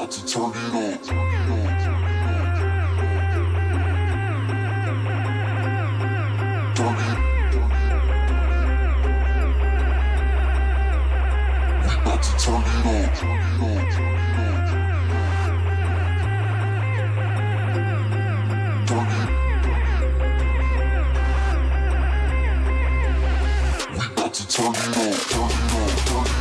about to turn it on. Turn it. We about to turn it on. Turn it. We about to turn it on. Turn it on. Turn it on.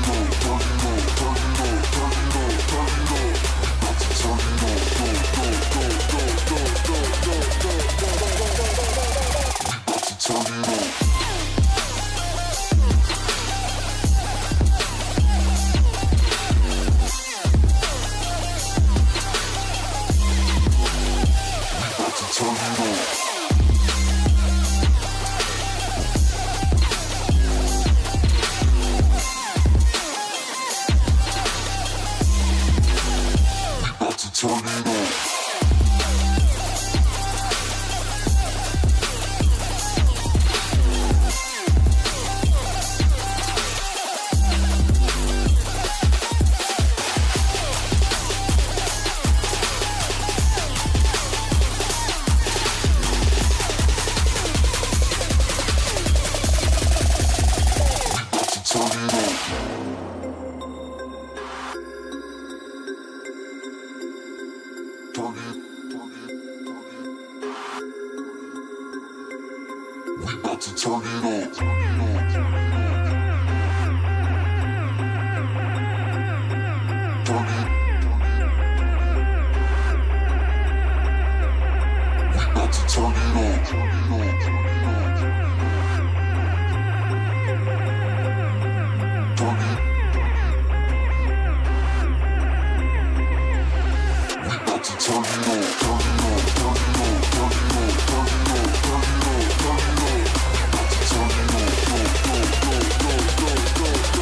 Turn it on. Turn it on. Turn it on. Turn it on. Turn it on. We about to turn it on. Go, go, go, go, go, go, go, go, go, go, go, go. We about to turn it on. Turn it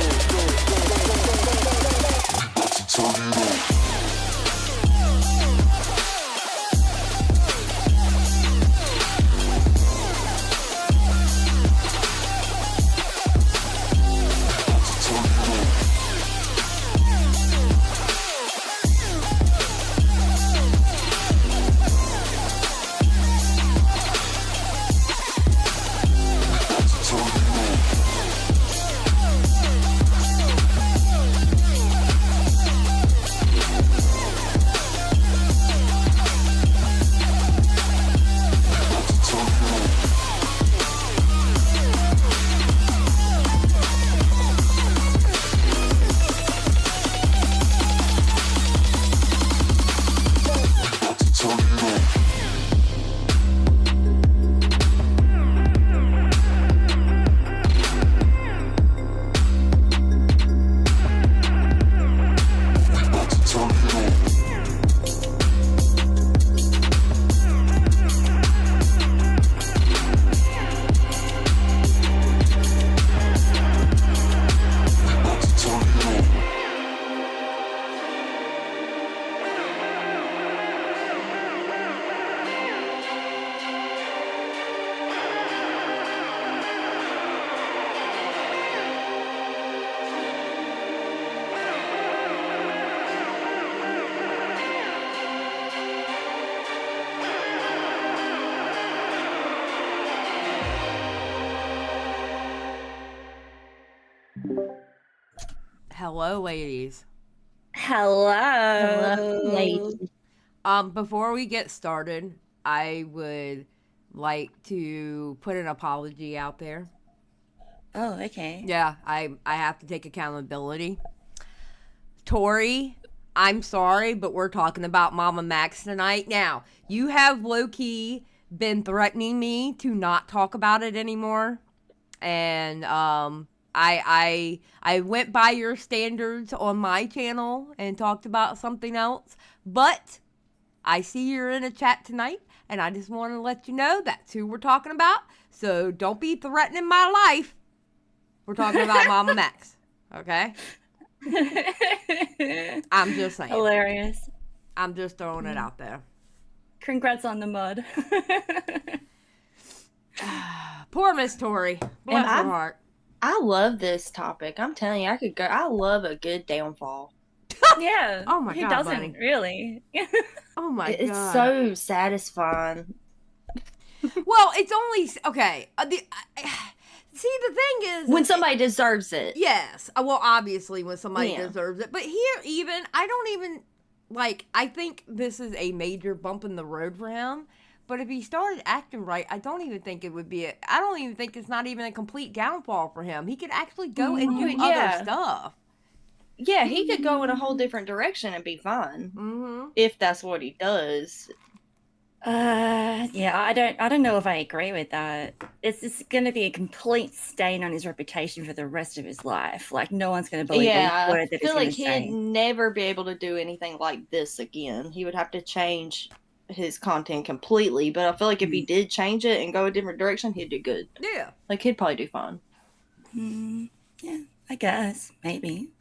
on. We about to turn it on. Hello, ladies. Hello, ladies. Before we get started, I would like to put an apology out there. Oh, okay. Yeah, I have to take accountability. Tori, I'm sorry, but we're talking about Mama Max tonight. Now, you have low-key been threatening me to not talk about it anymore. And, I went by your standards on my channel and talked about something else, but I see you're in a chat tonight, and I just want to let you know that's who we're talking about. So don't be threatening my life. We're talking about Mama Max, okay? I'm just saying. Hilarious. I'm just throwing it out there. Congrats on the mud. Poor Miss Tori. Bless her heart. I love this topic. I'm telling you, I love a good downfall. Yeah. Oh my Who God, doesn't Bunny. really? Oh my It's God. so satisfying. Well, it's only okay. See, the thing is, When somebody deserves it. yes. Well, obviously, when somebody Yeah. deserves it. But here, even I don't even like. I think this is a major bump in the road for him. But if he started acting right, I don't even think it would be. I don't even think it's not even a complete downfall for him. He could actually go and do Yeah. other stuff. Yeah, he could go in a whole different direction and be fine. Mm-hmm. If that's what he does. Yeah, I don't know if I agree with that. It's just going to be a complete stain on his reputation for the rest of his life. Like, no one's going to believe Yeah, a word I that he's feel going like to he'd say. never be able to do anything like this again. He would have to change his content completely. But I feel like if he did change it and go a different direction, he'd do good. Yeah. Like, he'd probably do fine. Yeah, I guess. Maybe.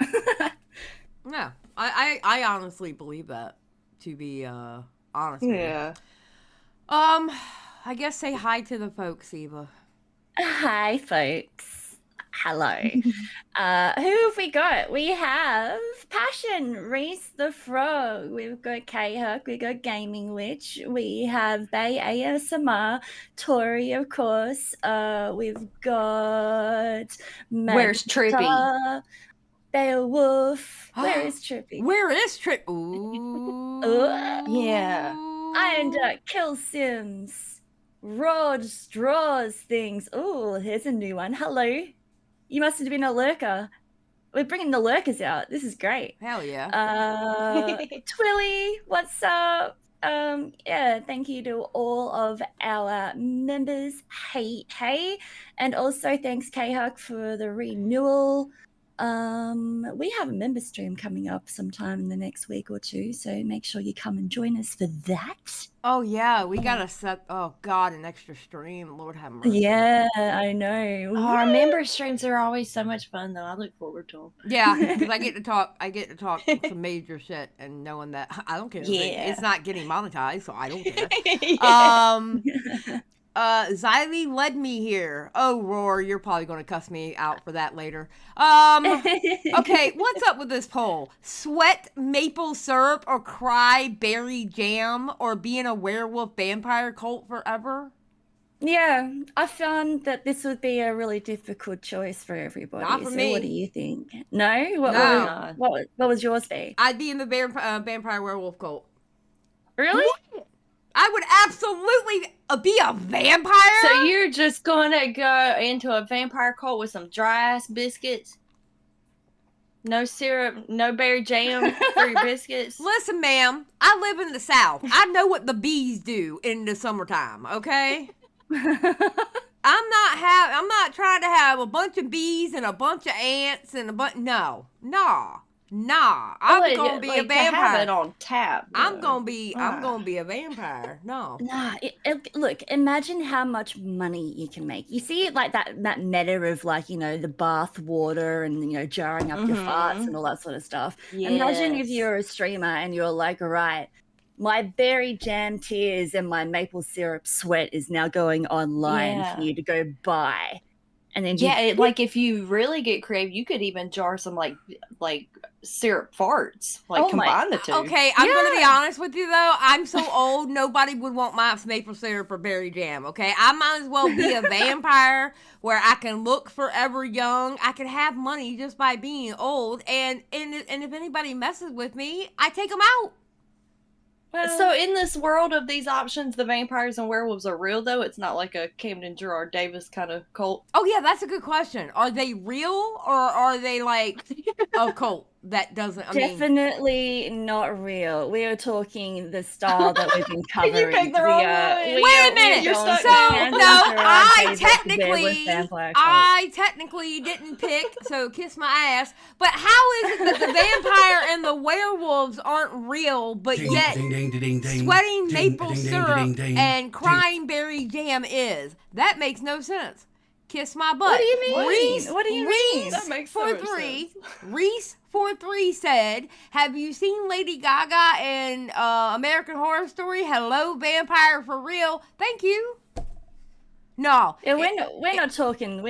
Yeah. I honestly believe that. To be honest with you. I guess say hi to the folks, Eva. Hi, folks. Hello. Who have we got? We have Passion, Reese the Frog. We've got K-Huck. We've got Gaming Witch. We have Bay ASMR. Tori, of course. We've got Where's Trippy? Magda, Beowulf. Where is Trippy? Where is Trip? Ooh. Yeah. And Kill Sims. Rod Straws things. Oh, here's a new one. Hello. You must have been a lurker. We're bringing the lurkers out. This is great. Hell yeah. Twilly, what's up? Yeah, thank you to all of our members. Hey. And also thanks, K-Huck, for the renewal. We have a member stream coming up sometime in the next week or two, so make sure you come and join us for that. Oh yeah, we gotta set. Oh God, an extra stream. Lord have mercy. Yeah, I know. Oh, our member streams are always so much fun, though. I look forward to them. Yeah, because I get to talk. I get to talk some major shit, and knowing that I don't care. Yeah. It's not getting monetized, so I don't care. Yeah. Xylie led me here. Oh, Roar, you're probably going to cuss me out for that later. Okay, what's up with this poll? Sweat maple syrup or cry berry jam or being a werewolf vampire cult forever? Yeah, I found that this would be a really difficult choice for everybody. Not for so me. what do you think? No? No. What was yours be? I'd be in the vampire werewolf cult. Really? I would absolutely be a vampire. So you're just gonna go into a vampire cult with some dry ass biscuits? No syrup, no berry jam for your biscuits? Listen, ma'am, I live in the South. I know what the bees do in the summertime, okay? I'm not trying to have a bunch of bees and a bunch of ants and a bunch. No. I'm gonna be a To have it vampire. on tap. I'm though. gonna be a vampire. No. Nah, look, imagine how much money you can make. You see it like that meta of like, the bath water and, jarring up your farts and all that sort of stuff. Imagine if Yes. you're a streamer and you're like, all right, my berry jam tears and my maple syrup sweat is now going online for Yeah. you to go buy. And then Yeah, like if you really get creative, you could even jar some like syrup farts, like Oh my- combine the two. Okay, I'm gonna be Yeah. honest with you though. I'm so old, nobody would want my maple syrup or berry jam. Okay, I might as well be a vampire where I can look forever young. I can have money just by being old, and if anybody messes with me, I take them out. Well, So in this world of these options, the vampires and werewolves are real though. It's not like a Camden Gerard Davis kind of cult. Oh yeah, that's a good question. Are they real or are they like a cult that doesn't? I mean, definitely not real. We are talking the style that we've been covering. picked the wrong one. Wait a minute. You're So stuck no, with Camden I technically didn't pick. So kiss my ass. But how is it that the vampire and the werewolves aren't real, but yet sweating maple syrup and crying berry jam is? That makes no sense. Kiss my butt. What do you mean? Reese, What do you mean? Reese That makes so for much three. sense. Reese for three said, "Have you seen Lady Gaga in American Horror Story? Hello, vampire for real. Thank you." No. Yeah, we're not talking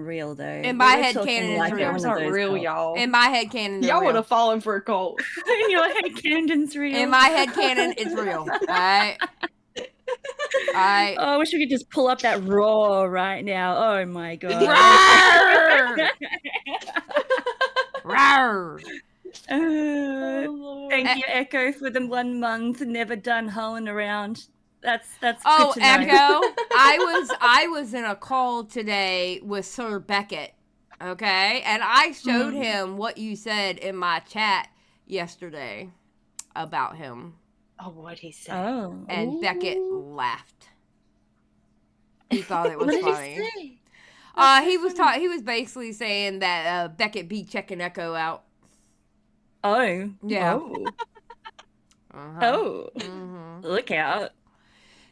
real though. In my We're head talking canon, it's like real. one Yours of aren't those real, cults. y'all. In my head canon, they're Y'all would real. have fallen for a cult. In your head canon's real. In my head canon, it's real. Alright? Alright. Oh, I wish we could just pull up that raw right now. Oh my god. Rawr! Rawr! Thank you, Echo, for the 1 month. Never done hoeing around. That's Oh, good to know. Echo, I was in a call today with Sir Beckett, okay? And I showed him what you said in my chat yesterday about him. Oh, what'd he say? Oh. And Beckett laughed. He thought it was What did funny. he say? He was basically saying that Beckett be checking Echo out. Oh. Yeah. Oh. Uh-huh. Oh. Mhm. Look out.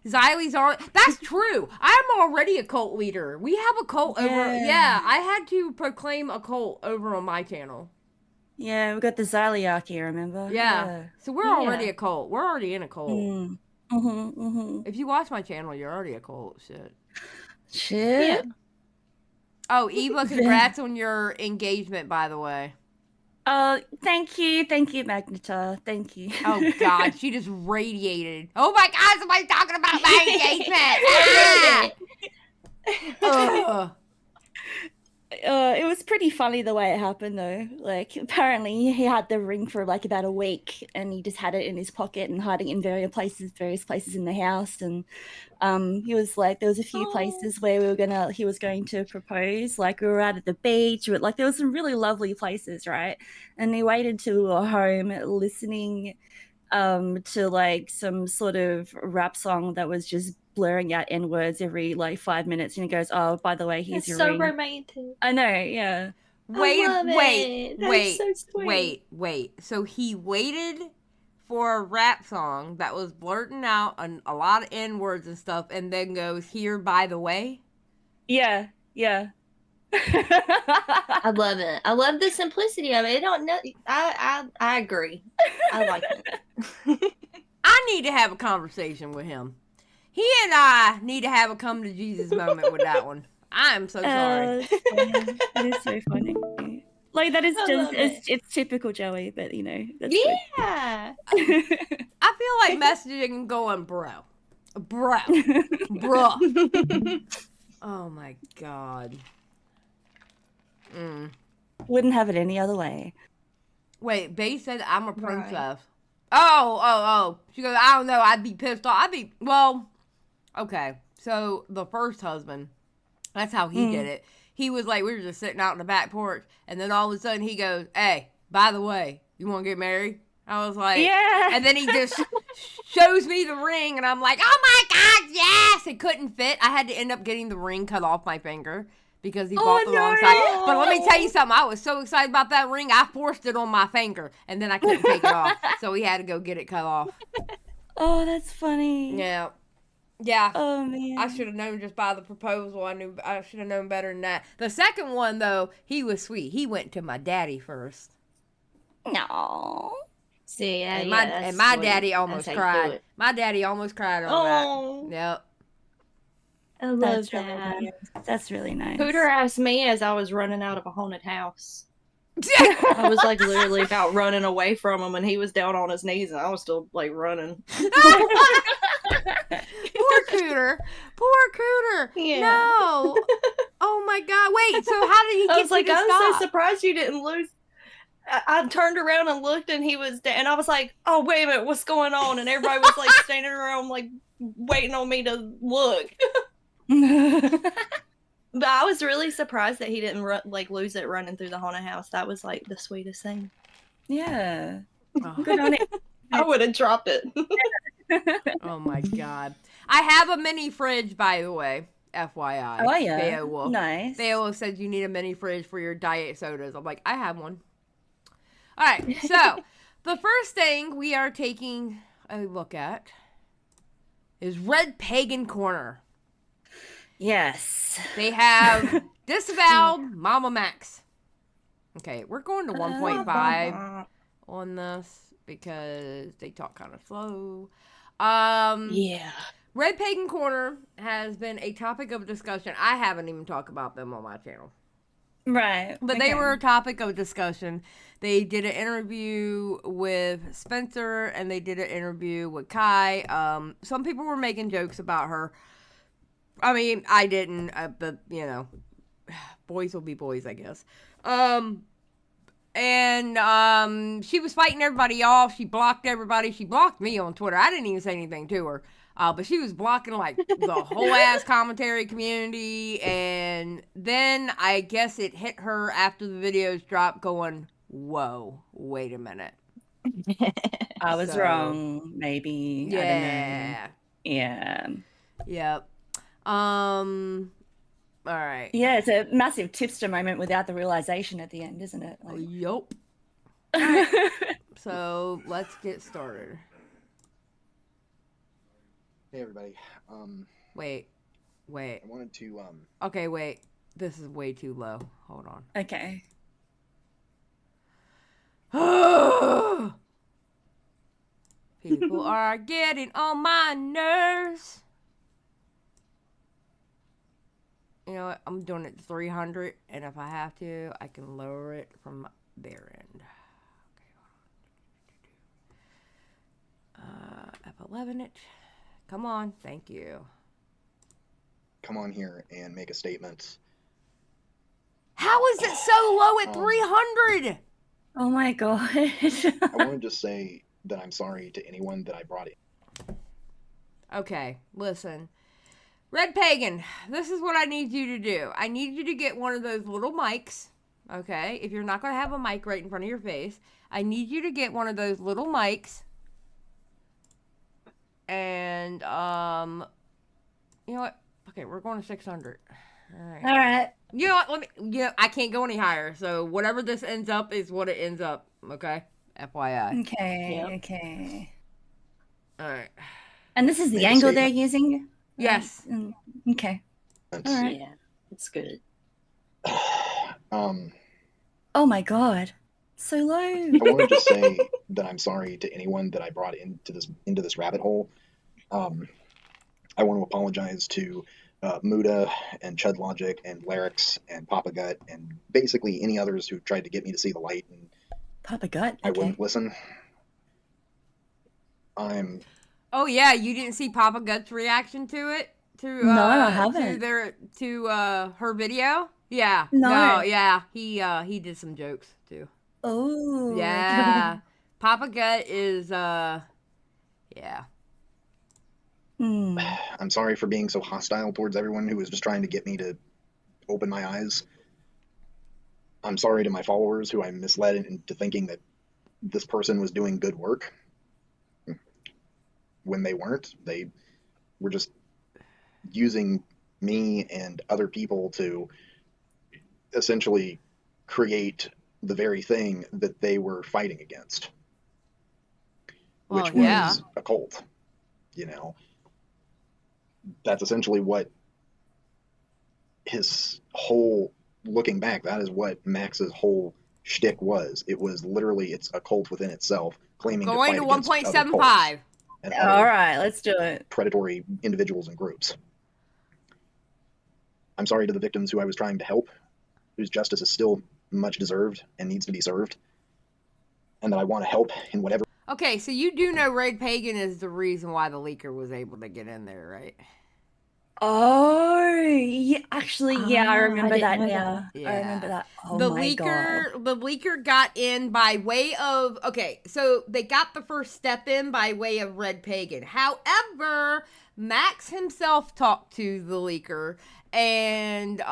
Xylie's on. That's true. I'm already a cult leader. We have a cult over. Yeah, I had to proclaim a cult over on my channel. Yeah, we got the Xyliarchy, remember? Yeah. So we're already a cult. We're already in a cult. If you watch my channel, you're already a cult. Shit. Shit. Oh, Eva, congrats on your engagement, by the way. Thank you, Magneta. Thank you. Oh, God. She just radiated. Oh, my God. Somebody's talking about my engagement. Ugh. It was pretty funny the way it happened, though. Like, apparently he had the ring for like about a week, and he just had it in his pocket and hiding it in various places in the house. And he was like, there was a few places where he was going to propose. Like, we were out at the beach, but like there was some really lovely places, right? And he waited till we were home listening to like some sort of rap song that was just blurring out N-words every like 5 minutes, and he goes, oh, by the way, here's That's your so ring. romantic. I know, yeah. Wait. So sweet. So he waited for a rap song that was blurting out a lot of N-words and stuff, and then goes, here, by the way? Yeah. I love it. I love the simplicity of it. I don't know. I agree. I like it. I need to have a conversation with him. He and I need to have a come to Jesus moment with that one. I am so sorry. That is so funny. Like, that is I just, love it. it's typical Joey, but you know. That's Yeah. I feel like messaging and going, bro. Oh my God. Wouldn't have it any other way. Wait, Bae said I'm a princess. Right. Oh. She goes, I don't know. I'd be pissed off. Well, okay. So the first husband, that's how he did it. He was like, we were just sitting out on the back porch, and then all of a sudden he goes, hey, by the way, you want to get married? I was like, yeah. And then he just shows me the ring, and I'm like, oh my God, yes! It couldn't fit. I had to end up getting the ring cut off my finger because he bought the wrong side. But let me tell you something. I was so excited about that ring, I forced it on my finger, and then I couldn't take it off. So we had to go get it cut off. Oh, that's funny. Yeah. Oh man. I should have known just by the proposal. I should have known better than that. The second one, though, he was sweet. He went to my daddy first. No. See, And my daddy almost cried. My daddy almost cried on that. Yep. I love That's that. really nice. That's really nice. Pooter asked me as I was running out of a haunted house. I was like literally about running away from him, and he was down on his knees, and I was still like running. Poor Cooter. Yeah. No. Oh my God. Wait, so how did he get I was like, you to I'm stop? so surprised you didn't lose. I turned around and looked, and he was dead. And I was like, oh, wait a minute, what's going on? And everybody was like standing around, like waiting on me to look. But I was really surprised that he didn't lose it running through the haunted house. That was like the sweetest thing. Yeah. Oh. Good on it. I would have dropped it. Oh my God. I have a mini fridge, by the way. FYI. Oh yeah. Beowulf. Nice. Beowulf said you need a mini fridge for your diet sodas. I'm like, I have one. All right. So the first thing we are taking a look at is Red Pagan Corner. Yes. They have disavowed Mama Max. Okay, we're going to 1.5 on this because they talk kind of slow. Yeah. Red Pagan Corner has been a topic of discussion. I haven't even talked about them on my channel. Right. But they were a topic of discussion. They did an interview with Spencer and they did an interview with Kai. Some people were making jokes about her. I mean, I didn't, but, you know, boys will be boys, I guess. She was fighting everybody off. She blocked everybody. She blocked me on Twitter. I didn't even say anything to her. But she was blocking, like, the whole ass commentary community. And then I guess it hit her after the videos dropped going, whoa, wait a minute. I was wrong, maybe. Yeah. I don't know. Yeah. Yep. All right. Yeah, it's a massive tipster moment without the realization at the end, isn't it? Like... Yup. So let's get started. Hey everybody. Wait. I wanted to Okay, wait. This is way too low. Hold on. Okay. People are getting on my nerves. You know what? I'm doing it 300, and if I have to, I can lower it from their end. Okay, F11 it. Come on, thank you. come on here and make a statement. How is it so low at 300? Oh my god. I want to just say that I'm sorry to anyone that I brought in. Okay, listen. Red Pagan, this is what I need you to do. I need you to get one of those little mics, okay? If you're not going to have a mic right in front of your face, I need you to get one of those little mics. And, you know what? Okay, we're going to 600. All right. All right. You know what? I can't go any higher. So whatever this ends up is what it ends up, okay? FYI. Okay. Yep. Okay. All right. And this is the Make a angle they're statement. using? Yes. Okay. All right. Yeah, it's good. Oh my god. So low. I want to just say that I'm sorry to anyone that I brought into this rabbit hole. I want to apologize to Muda and ChudLogic and Larix and Papa Gut and basically any others who tried to get me to see the light and Papa Gut. I Okay. wouldn't listen. Oh yeah, you didn't see Papa Gut's reaction to it? To No, I haven't. To her video? Yeah. No. Yeah. He did some jokes too. Oh. Yeah. Papa Gut is yeah. Hmm. I'm sorry for being so hostile towards everyone who was just trying to get me to open my eyes. I'm sorry to my followers who I misled into thinking that this person was doing good work when they weren't. They were just using me and other people to essentially create the very thing that they were fighting against, which Well, yeah. was a cult. You know, that's essentially what his whole, looking back, that is what Max's whole shtick was. It was literally, it's a cult within itself, claiming Going to to fight against other cults 1.75. and All other right, let's do it. predatory individuals and groups. I'm sorry to the victims who I was trying to help, whose justice is still much deserved and needs to be served, and that I want to help in whatever. Okay, so you do know Red Pagan is the reason why the leaker was able to get in there, right? Oh, yeah, actually, yeah, I Ah, remember I that didn't know now. that. I remember that. Oh the my god. the leaker got in by way of, okay, so they got the first step in by way of Red Pagan. However, Max himself talked to the leaker and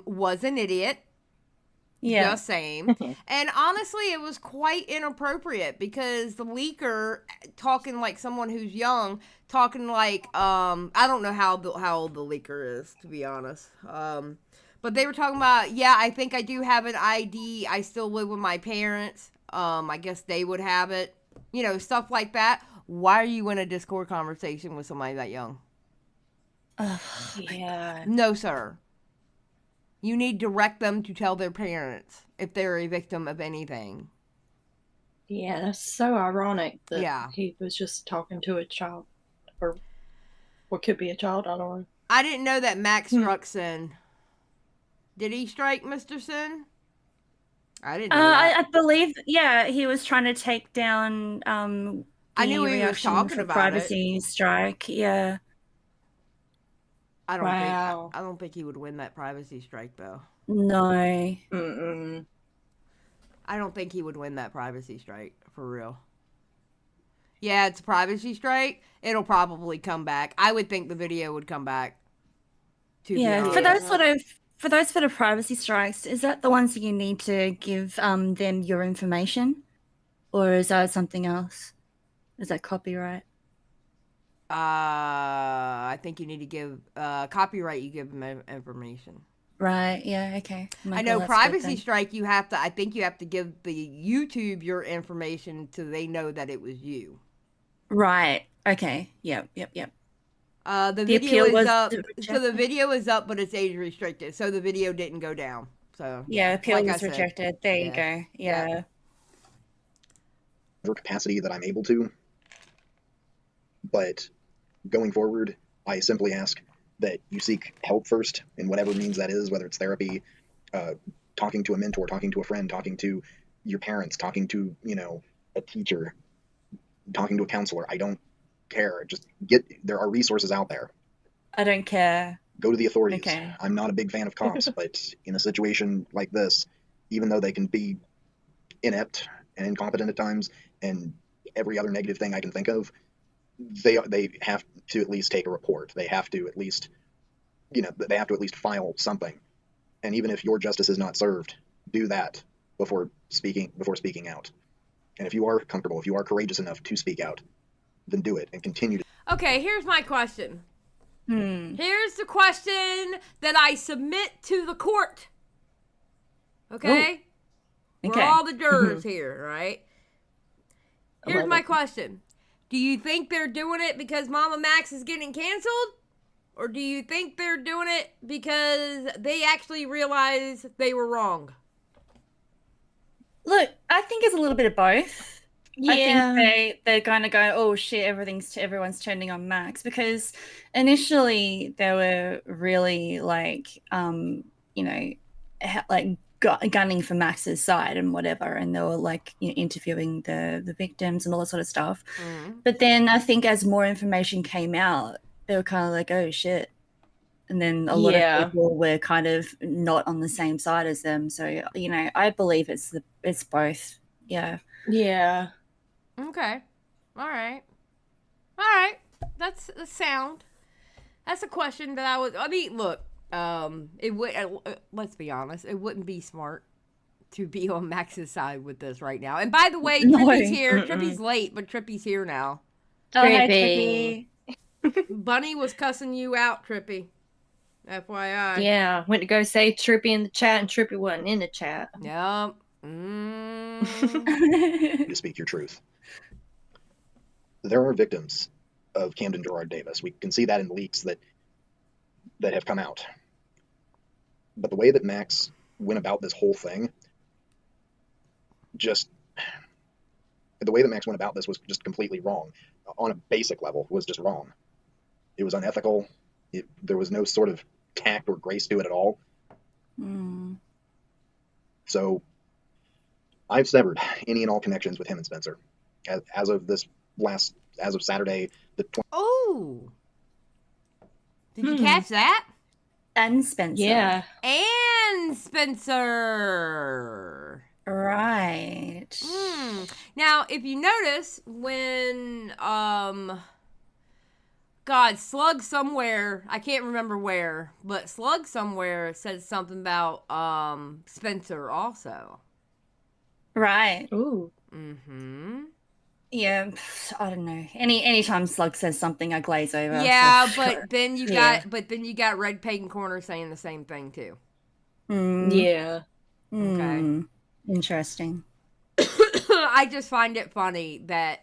was an idiot. Yeah. Just saying. And honestly, it was quite inappropriate because the leaker, talking like someone who's young, talking like I don't know how old the leaker is, to be honest. But they were talking about, yeah, I think I do have an ID. I still live with my parents. I guess they would have it. You know, stuff like that. Why are you in a Discord conversation with somebody that young? Yeah. No, sir. You need to direct them to tell their parents if they're a victim of anything. Yeah, that's so ironic that Yeah. he was just talking to a child or Or could be a child, I don't know. I didn't know that Max struck Sin. Did he strike Mr. Sin? I didn't know that. I believe, yeah, he was trying to take down I the knew he was reaction talking for about privacy strike. Yeah. I don't Wow. think I don't think he would win that privacy strike though. No. Mm-mm. I don't think he would win that privacy strike for real. Yeah, it's a privacy strike. It'll probably come back. I would think the video would come back. To be Yeah, honest. for those sort of privacy strikes, is that the ones that you need to give them your information, or is that something else? Is that copyright? I think you need to give copyright. You give them information. Right. Yeah. Okay. I know privacy strike. You have to. I think you have to give the YouTube your information so they know that it was you. Right. Okay. Yep. The video is up. So the video is up, but it's age restricted. So the video didn't go down. So yeah, appeal like I was said. rejected. There you go. Yeah. Capacity that I'm able to. But going forward, I simply ask that you seek help first in whatever means that is, whether it's therapy, talking to a mentor, talking to a friend, talking to your parents, talking to, a teacher, talking to a counselor. I don't care. Just there are resources out there. I don't care. Go to the authorities. Okay. I'm not a big fan of cops, but in a situation like this, even though they can be inept and incompetent at times and every other negative thing I can think of, they have to at least take a report. They have to at least, they have to at least file something. And even if your justice is not served, do that before speaking out. And if you are comfortable, if you are courageous enough to speak out, then do it and continue to. Okay, here's my question. Here's the question that I submit to the court. Okay? Ooh. We're all the jurors here, right? Here's my question. Do you think they're doing it because Mama Max is getting canceled? Or do you think they're doing it because they actually realize they were wrong? Look, I think it's a little bit of both. Yeah. I think they're going to go, oh shit, everyone's turning on Max, because initially they were really gunning for Max's side and whatever, and they were interviewing the victims and all that sort of stuff. But then I think as more information came out, they were kind of like, oh shit. And then a lot of people were kind of not on the same side as them. So, I believe it's both. Yeah. Yeah. Okay. All right. That's a sound. That's a question that look, it would, let's be honest, it wouldn't be smart to be on Max's side with this right now. And by the way, Trippy's here. Trippy's late, but Trippy's here now. Oh, hey, Trippy. Bunny was cussing you out, Trippy. FYI. Yeah, went to go say Trippy in the chat, and Trippy wasn't in the chat. Yep. To speak your truth. There are victims of Camden Gerard Davis. We can see that in leaks that have come out. But the way that Max went about this whole thing, was just completely wrong. On a basic level, was just wrong. It was unethical. There was no sort of tact or grace to it at all. So I've severed any and all connections with him and Spencer. As of Saturday, the 20th. Oh! Did you catch that? And Spencer. Yeah. And Spencer. Right. Now, if you notice, when Slug somewhere, I can't remember where, but Slug somewhere said something about Spencer also. Right. Ooh. Yeah, I don't know. Anytime Slug says something, I glaze over. Yeah, so but then you got Red Pagan Corner saying the same thing too. Yeah. Okay. Interesting. I just find it funny that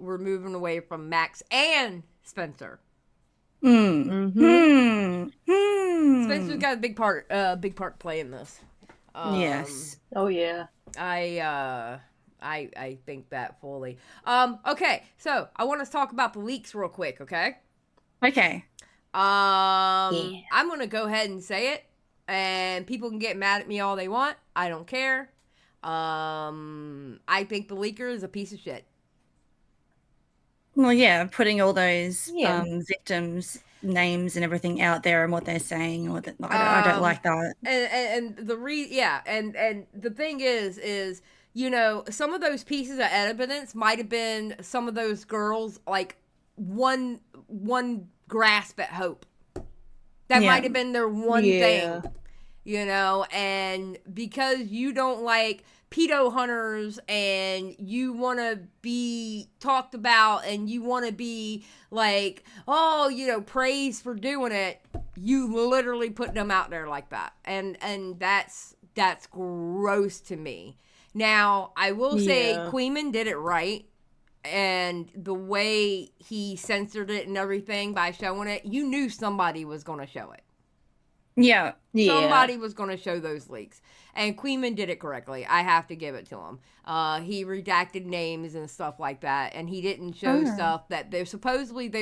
we're moving away from Max and Spencer. Spencer's got a big part to play in this. Yes. Oh yeah. I think that fully. Okay, so I want to talk about the leaks real quick, okay? Okay. I'm gonna go ahead and say it, and people can get mad at me all they want. I don't care. I think the leaker is a piece of shit. Well, yeah, putting all those Yeah. victims' names and everything out there and what they're saying, I don't like that. And the thing is some of those pieces of evidence might have been some of those girls like one grasp at hope. That Yeah. might have been their one Yeah. thing, and because you don't like pedo hunters and you want to be talked about and you want to be like, praised for doing it, you literally put them out there like that. And that's gross to me. Now, I will say Yeah. Queeman did it right. And the way he censored it and everything by showing it, you knew somebody was going to show it. Yeah. Yeah. Somebody was going to show those leaks. And Queeman did it correctly. I have to give it to him. He redacted names and stuff like that. And he didn't show stuff that there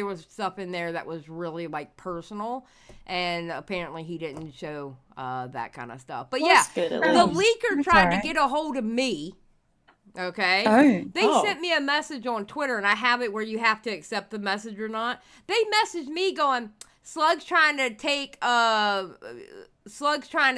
was stuff in there that was really like personal. And apparently he didn't show that kind of stuff. But Well, yeah, that's good at the least. leaker That's tried alright. to get a hold of me. Okay. They Oh. sent me a message on Twitter, and I have it where you have to accept the message or not. They messaged me going, Slug's trying to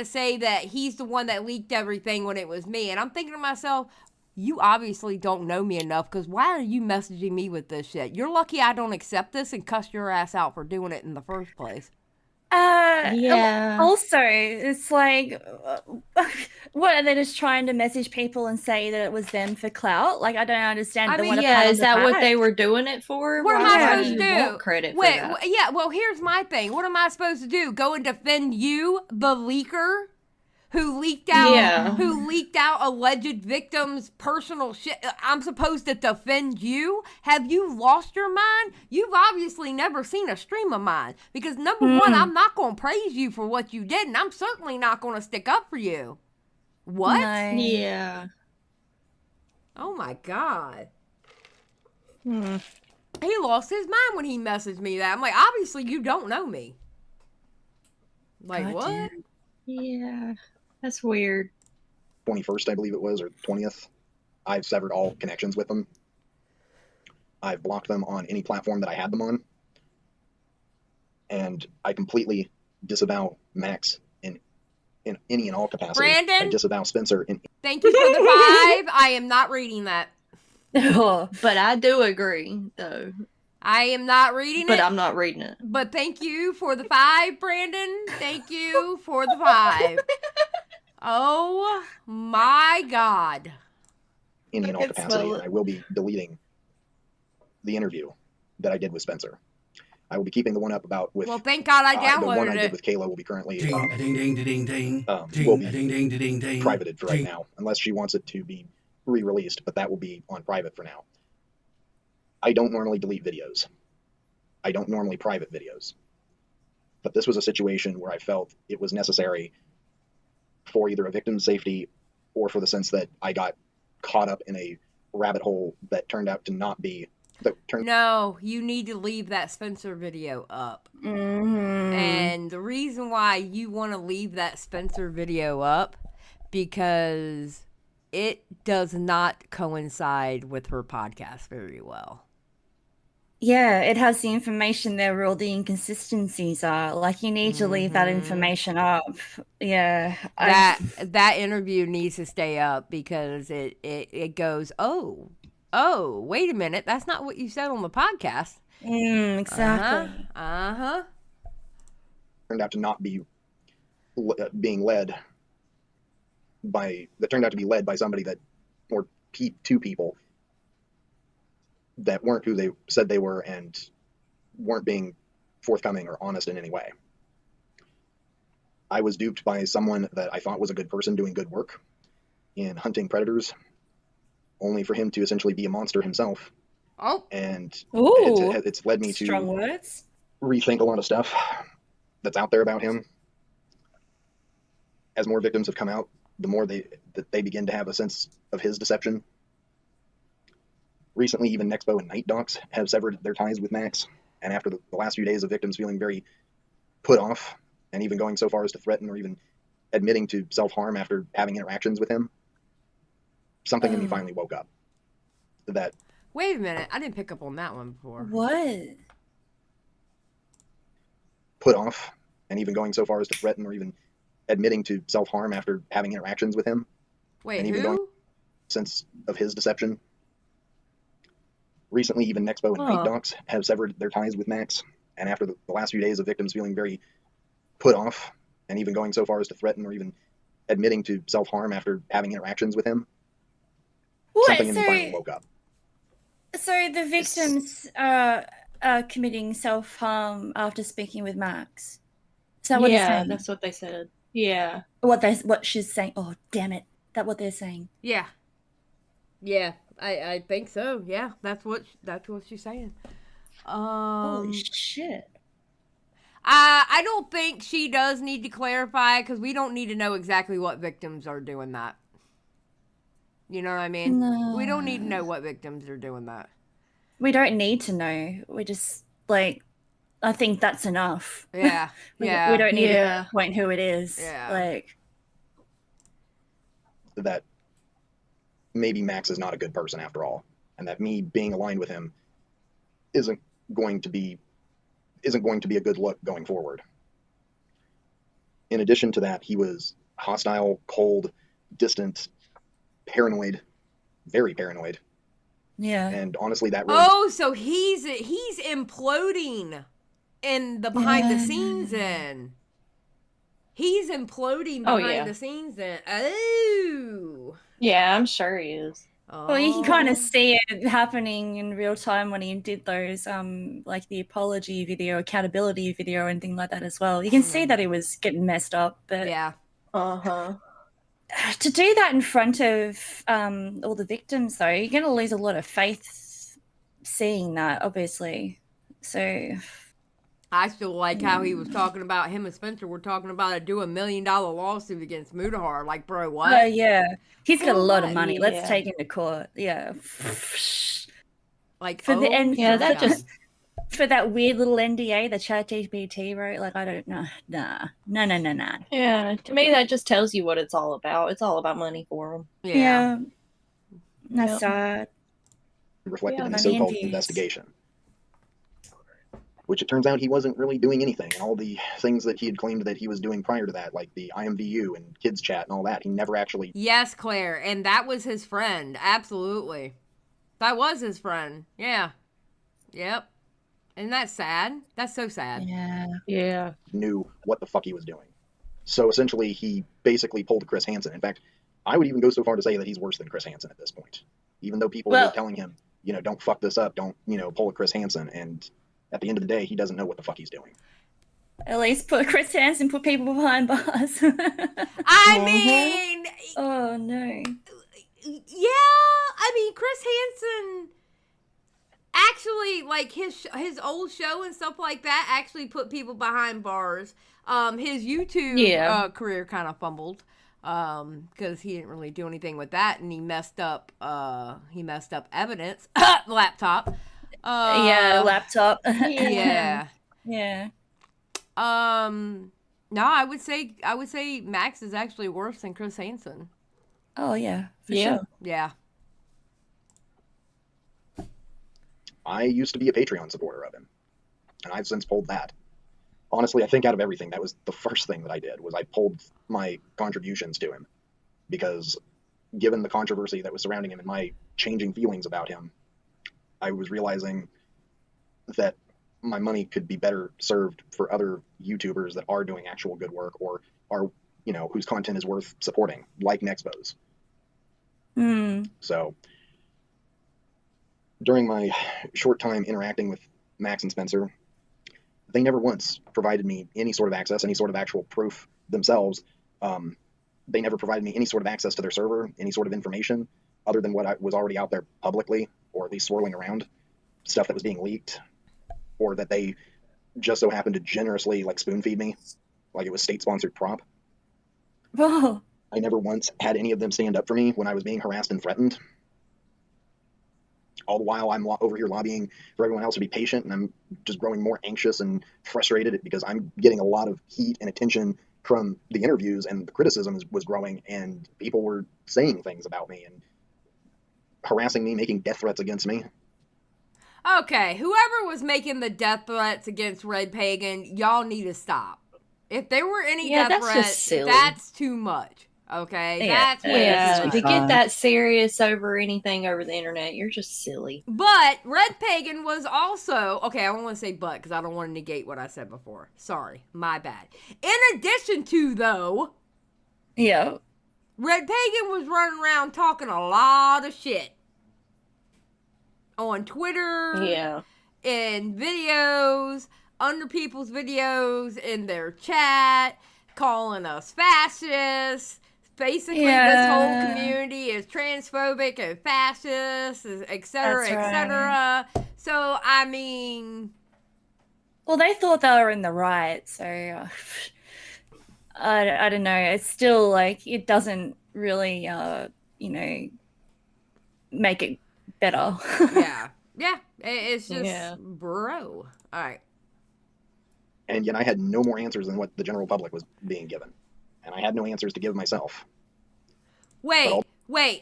say that he's the one that leaked everything when it was me. And I'm thinking to myself, you obviously don't know me enough, because why are you messaging me with this shit? You're lucky I don't accept this and cuss your ass out for doing it in the first place. Yeah. Also, it's like, what, are they just trying to message people and say that it was them for clout? Like, I don't understand. I They mean, want a Yeah, pat on is the that what back. they were doing it for? What am Why I Yeah. supposed do to you do? want credit for Wait, that? well, here's my thing. What am I supposed to do? Go and defend you, the leaker, who leaked out alleged victims' personal shit? I'm supposed to defend you? Have you lost your mind? You've obviously never seen a stream of mine, because number one, I'm not going to praise you for what you did, and I'm certainly not going to stick up for you. What? No. Yeah. Oh my God. Hmm. He lost his mind when he messaged me that. I'm like, obviously you don't know me. Like, God what? damn. Yeah. That's weird. 21st, I believe it was, or 20th. I've severed all connections with them. I've blocked them on any platform that I had them on. And I completely disavow Max in any and all capacity. Brandon? I disavow Spencer in Thank you for the 5. I am not reading that. But I do agree, though. I am not reading But it. I'm not reading it. But thank you for the 5, Brandon. Thank you for the 5. Oh my God. any and all I can capacity, smell and it. I will be deleting the interview that I did with Spencer. I will be keeping the one up with Well, thank God I the one I downloaded did it. with Kayla will be currently Ding, ding, ding, ding, ding, will be ding, ding, ding, ding, privated for right ding. now, unless she wants it to be re-released, but that will be on private for now. I don't normally delete videos. I don't normally private videos. But this was a situation where I felt it was necessary for either a victim's safety or for the sense that I got caught up in a rabbit hole that turned out to not be No, you need to leave that Spencer video up. Mhm. And the reason why you want to leave that Spencer video up, because it does not coincide with her podcast very well. Yeah, it has the information there where all the inconsistencies are. Like, you need to leave that information up. Yeah. That interview needs to stay up, because it goes, oh, wait a minute, that's not what you said on the podcast. Exactly. turned out to not be being led by somebody that, or two people that weren't who they said they were and weren't being forthcoming or honest in any way. I was duped by someone that I thought was a good person doing good work in hunting predators, only for him to essentially be a monster himself. Oh, And Ooh, it's led me strong to words. rethink a lot of stuff that's out there about him. As more victims have come out, the more they begin to have a sense of his deception. Recently, even Nexpo and Night Docs have severed their ties with Max And after the last few days of victims feeling very put off and even going so far as to threaten or even admitting to self-harm after having interactions with him, something in me finally woke up. That Wait a minute. I didn't pick up on that one before. What? put off and even going so far as to threaten or even admitting to self-harm after having interactions with him, Wait, and even who? going sense of his deception. Recently, even Nexpo and Hate Docs have severed their ties with Max, and after the last few days of victims feeling very put off and even going so far as to threaten or even admitting to self-harm after having interactions with him, something in me finally woke up. So the victims are committing self-harm after speaking with Max. Is that what he's saying? That's what they said. Yeah. What she's saying. Oh, damn it. That what they're saying. Yeah. Yeah, I think so. Yeah, that's what she's saying. Holy shit. I don't think she does need to clarify because we don't need to know exactly what victims are doing that. You know what I mean? No. We don't need to know what victims are doing that. We don't need to know. We just, like, I think that's enough. Yeah. we Yeah. don't need to point who it is. Yeah. Like, that maybe Max is not a good person after all, and that me being aligned with him isn't going to be a good look going forward. In addition to that, he was hostile, cold, distant, paranoid, very paranoid. yeah. And honestly, that really Oh, so he's imploding in the behind the scenes then. He's imploding behind the scenes then. Oh. Yeah, I'm sure he is. Well, you can kind of see it happening in real time when he did those, like the apology video, accountability video, and things like that as well. You can see that he was getting messed up, but Yeah. to do that in front of all the victims, though, you're going to lose a lot of faith seeing that, obviously. So I still like how he was talking about him and Spencer were talking about a $1 million lawsuit against Mudahar. Like, bro, what? yeah, he's got a lot of what? money. Yeah. Let's take him to court. Yeah. Like, For the end, Yeah, that just for that weird little NDA that ChatGPT wrote, like, I don't know. Nah. yeah. To me, that just tells you what it's all about. It's all about money for him. Yeah. That's Yep. sad. reflected in the money so-called and views. investigation. Which it turns out he wasn't really doing anything. And all the things that he had claimed that he was doing prior to that, like the IMVU and kids chat and all that, he never actually. Yes, Claire, and that was his friend. Absolutely. That was his friend. Yeah. Yep. Isn't that sad? That's so sad. Yeah. Knew what the fuck he was doing. So essentially, he basically pulled Chris Hansen. In fact, I would even go so far to say that he's worse than Chris Hansen at this point. Even though people were telling him, don't fuck this up, don't, pull a Chris Hansen. And at the end of the day, he doesn't know what the fuck he's doing. At least put Chris Hansen, put people behind bars. I mean, Oh, no. yeah. I mean, Chris Hansen actually, like, his old show and stuff like that actually put people behind bars. His YouTube career kind of fumbled because he didn't really do anything with that, and he messed up evidence laptop. Laptop. Yeah. Yeah. No, I would say Max is actually worse than Chris Hansen. Oh, yeah. For sure. Yeah. I used to be a Patreon supporter of him, and I've since pulled that. Honestly, I think out of everything, that was the first thing that I did, was I pulled my contributions to him, because given the controversy that was surrounding him and my changing feelings about him, I was realizing that my money could be better served for other YouTubers that are doing actual good work or are, whose content is worth supporting, like Nexpo's. So during my short time interacting with Max and Spencer, they never once provided me any sort of access, any sort of actual proof themselves. They never provided me any sort of access to their server, any sort of information other than what was already out there publicly, or at least swirling around, stuff that was being leaked, or that they just so happened to generously spoon feed me like it was state-sponsored prop. Whoa. I never once had any of them stand up for me when I was being harassed and threatened. All the while, I'm over here lobbying for everyone else to be patient, and I'm just growing more anxious and frustrated because I'm getting a lot of heat and attention from the interviews, and the criticism was growing, and people were saying things about me and harassing me, making death threats against me. Okay, whoever was making the death threats against Red Pagan, y'all need to stop. If there were any Yeah, death that's just threats, silly. that's too much. Okay, Yeah, that's way Yeah, too to much. get that serious over anything over the internet, you're just silly. But Red Pagan was also okay. I don't want to say but because I don't want to negate what I said before. Sorry, my bad. In addition to though, Yeah. Red Pagan was running around talking a lot of shit on Twitter, Yeah. in videos, under people's videos, in their chat, calling us fascists. Basically, this whole community is transphobic and fascist, etc., etc. So, I mean, Well, they thought they were in the right, so I don't know. It's still like it doesn't really, make it better. yeah, it's just Yeah. bro. All right. And yet I had no more answers than what the general public was being given. And I had no answers to give myself. Wait.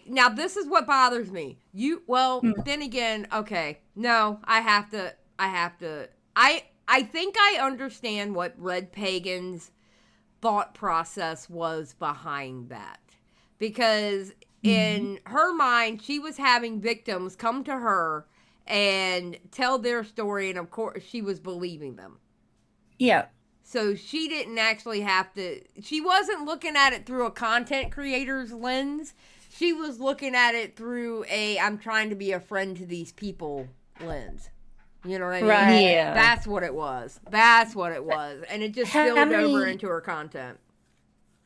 Now this is what bothers me. Then again, okay. No, I have to. I think I understand what Red Pagan's thought process was behind that. Because in her mind, she was having victims come to her and tell their story, and of course she was believing them. Yeah. So she didn't actually have to, she wasn't looking at it through a content creator's lens. She was looking at it through I'm trying to be a friend to these people lens. You know what I mean? Right. Yeah. That's what it was. And it just spilled over into her content.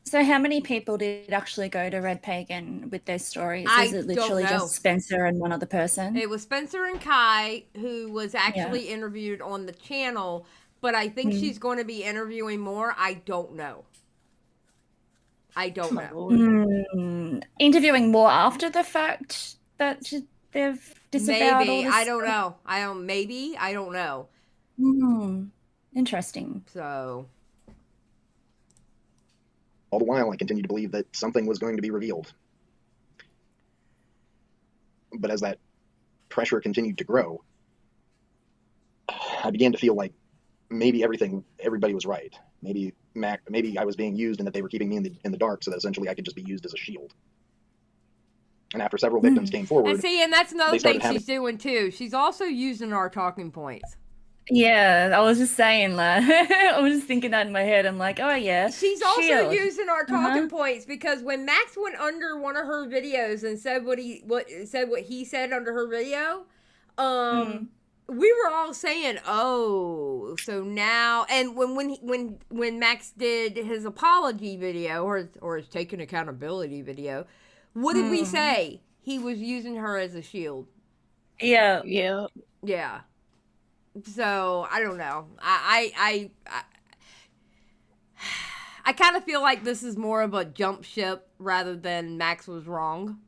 So how many people did actually go to Red Pagan with their stories? Was it literally don't know. just Spencer and one other person? It was Spencer and Kai, who was actually interviewed on the channel. But I think she's going to be interviewing more. I don't know. Interviewing more after the fact that they've disavowed all Maybe. this I don't know. I don't know. Interesting. So. All the while, I continued to believe that something was going to be revealed. But as that pressure continued to grow, I began to feel like maybe everybody was right. Maybe I was being used and that they were keeping me in the dark so that essentially I could just be used as a shield. And after several victims came forward... And that's another thing she's doing too. She's also using our talking points. Yeah, I was just saying that. I was just thinking that in my head. I'm like, oh yeah. She's also using our talking points because when Max went under one of her videos and said what he said under her video, we were all saying, "Oh, so now." And when Max did his apology video or his taking accountability video, what did we say? He was using her as a shield. Yeah. So I don't know. I kind of feel like this is more of a jump ship rather than Max was wrong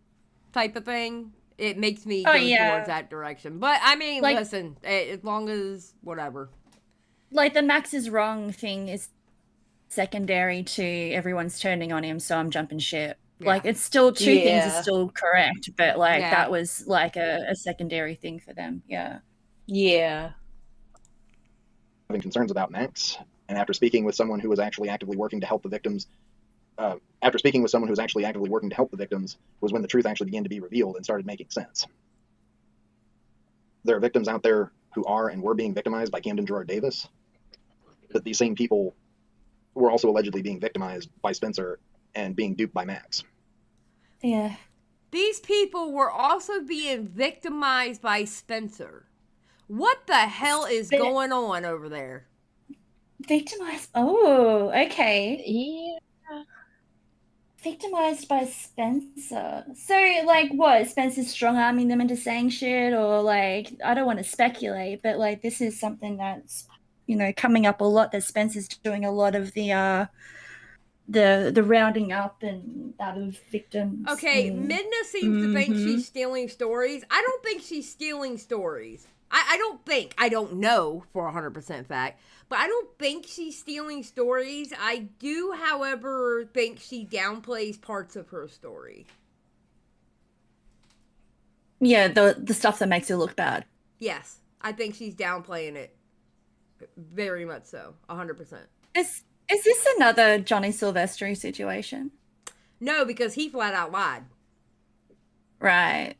type of thing. It makes me go towards that direction. But, I mean, listen, as long as whatever. Like, the Max is wrong thing is secondary to everyone's turning on him, so I'm jumping ship. Yeah. Like, it's still, two things are still correct, but, like, that was, like, a secondary thing for them. Yeah. Having concerns about Max, and after speaking with someone who was actually actively working to help the victims, was when the truth actually began to be revealed and started making sense. There are victims out there who are and were being victimized by Camden Gerard Davis, but these same people were also allegedly being victimized by Spencer and being duped by Max. Yeah. These people were also being victimized by Spencer. What the hell is going on over there? Victimized? Oh, okay. Yeah. Victimized by Spencer. So, like, what? Spencer's strong-arming them into saying shit? Or, like, I don't want to speculate, but, like, this is something that's, coming up a lot, that Spencer's doing a lot of the the rounding up and that of victims. Okay, Midna seems to think she's stealing stories. I don't think she's stealing stories. I don't know for 100% fact, but I don't think she's stealing stories. I do, however, think she downplays parts of her story. Yeah, the stuff that makes you look bad. Yes, I think she's downplaying it. Very much so, 100%. Is this another Johnny Silvestri situation? No, because he flat out lied. Right.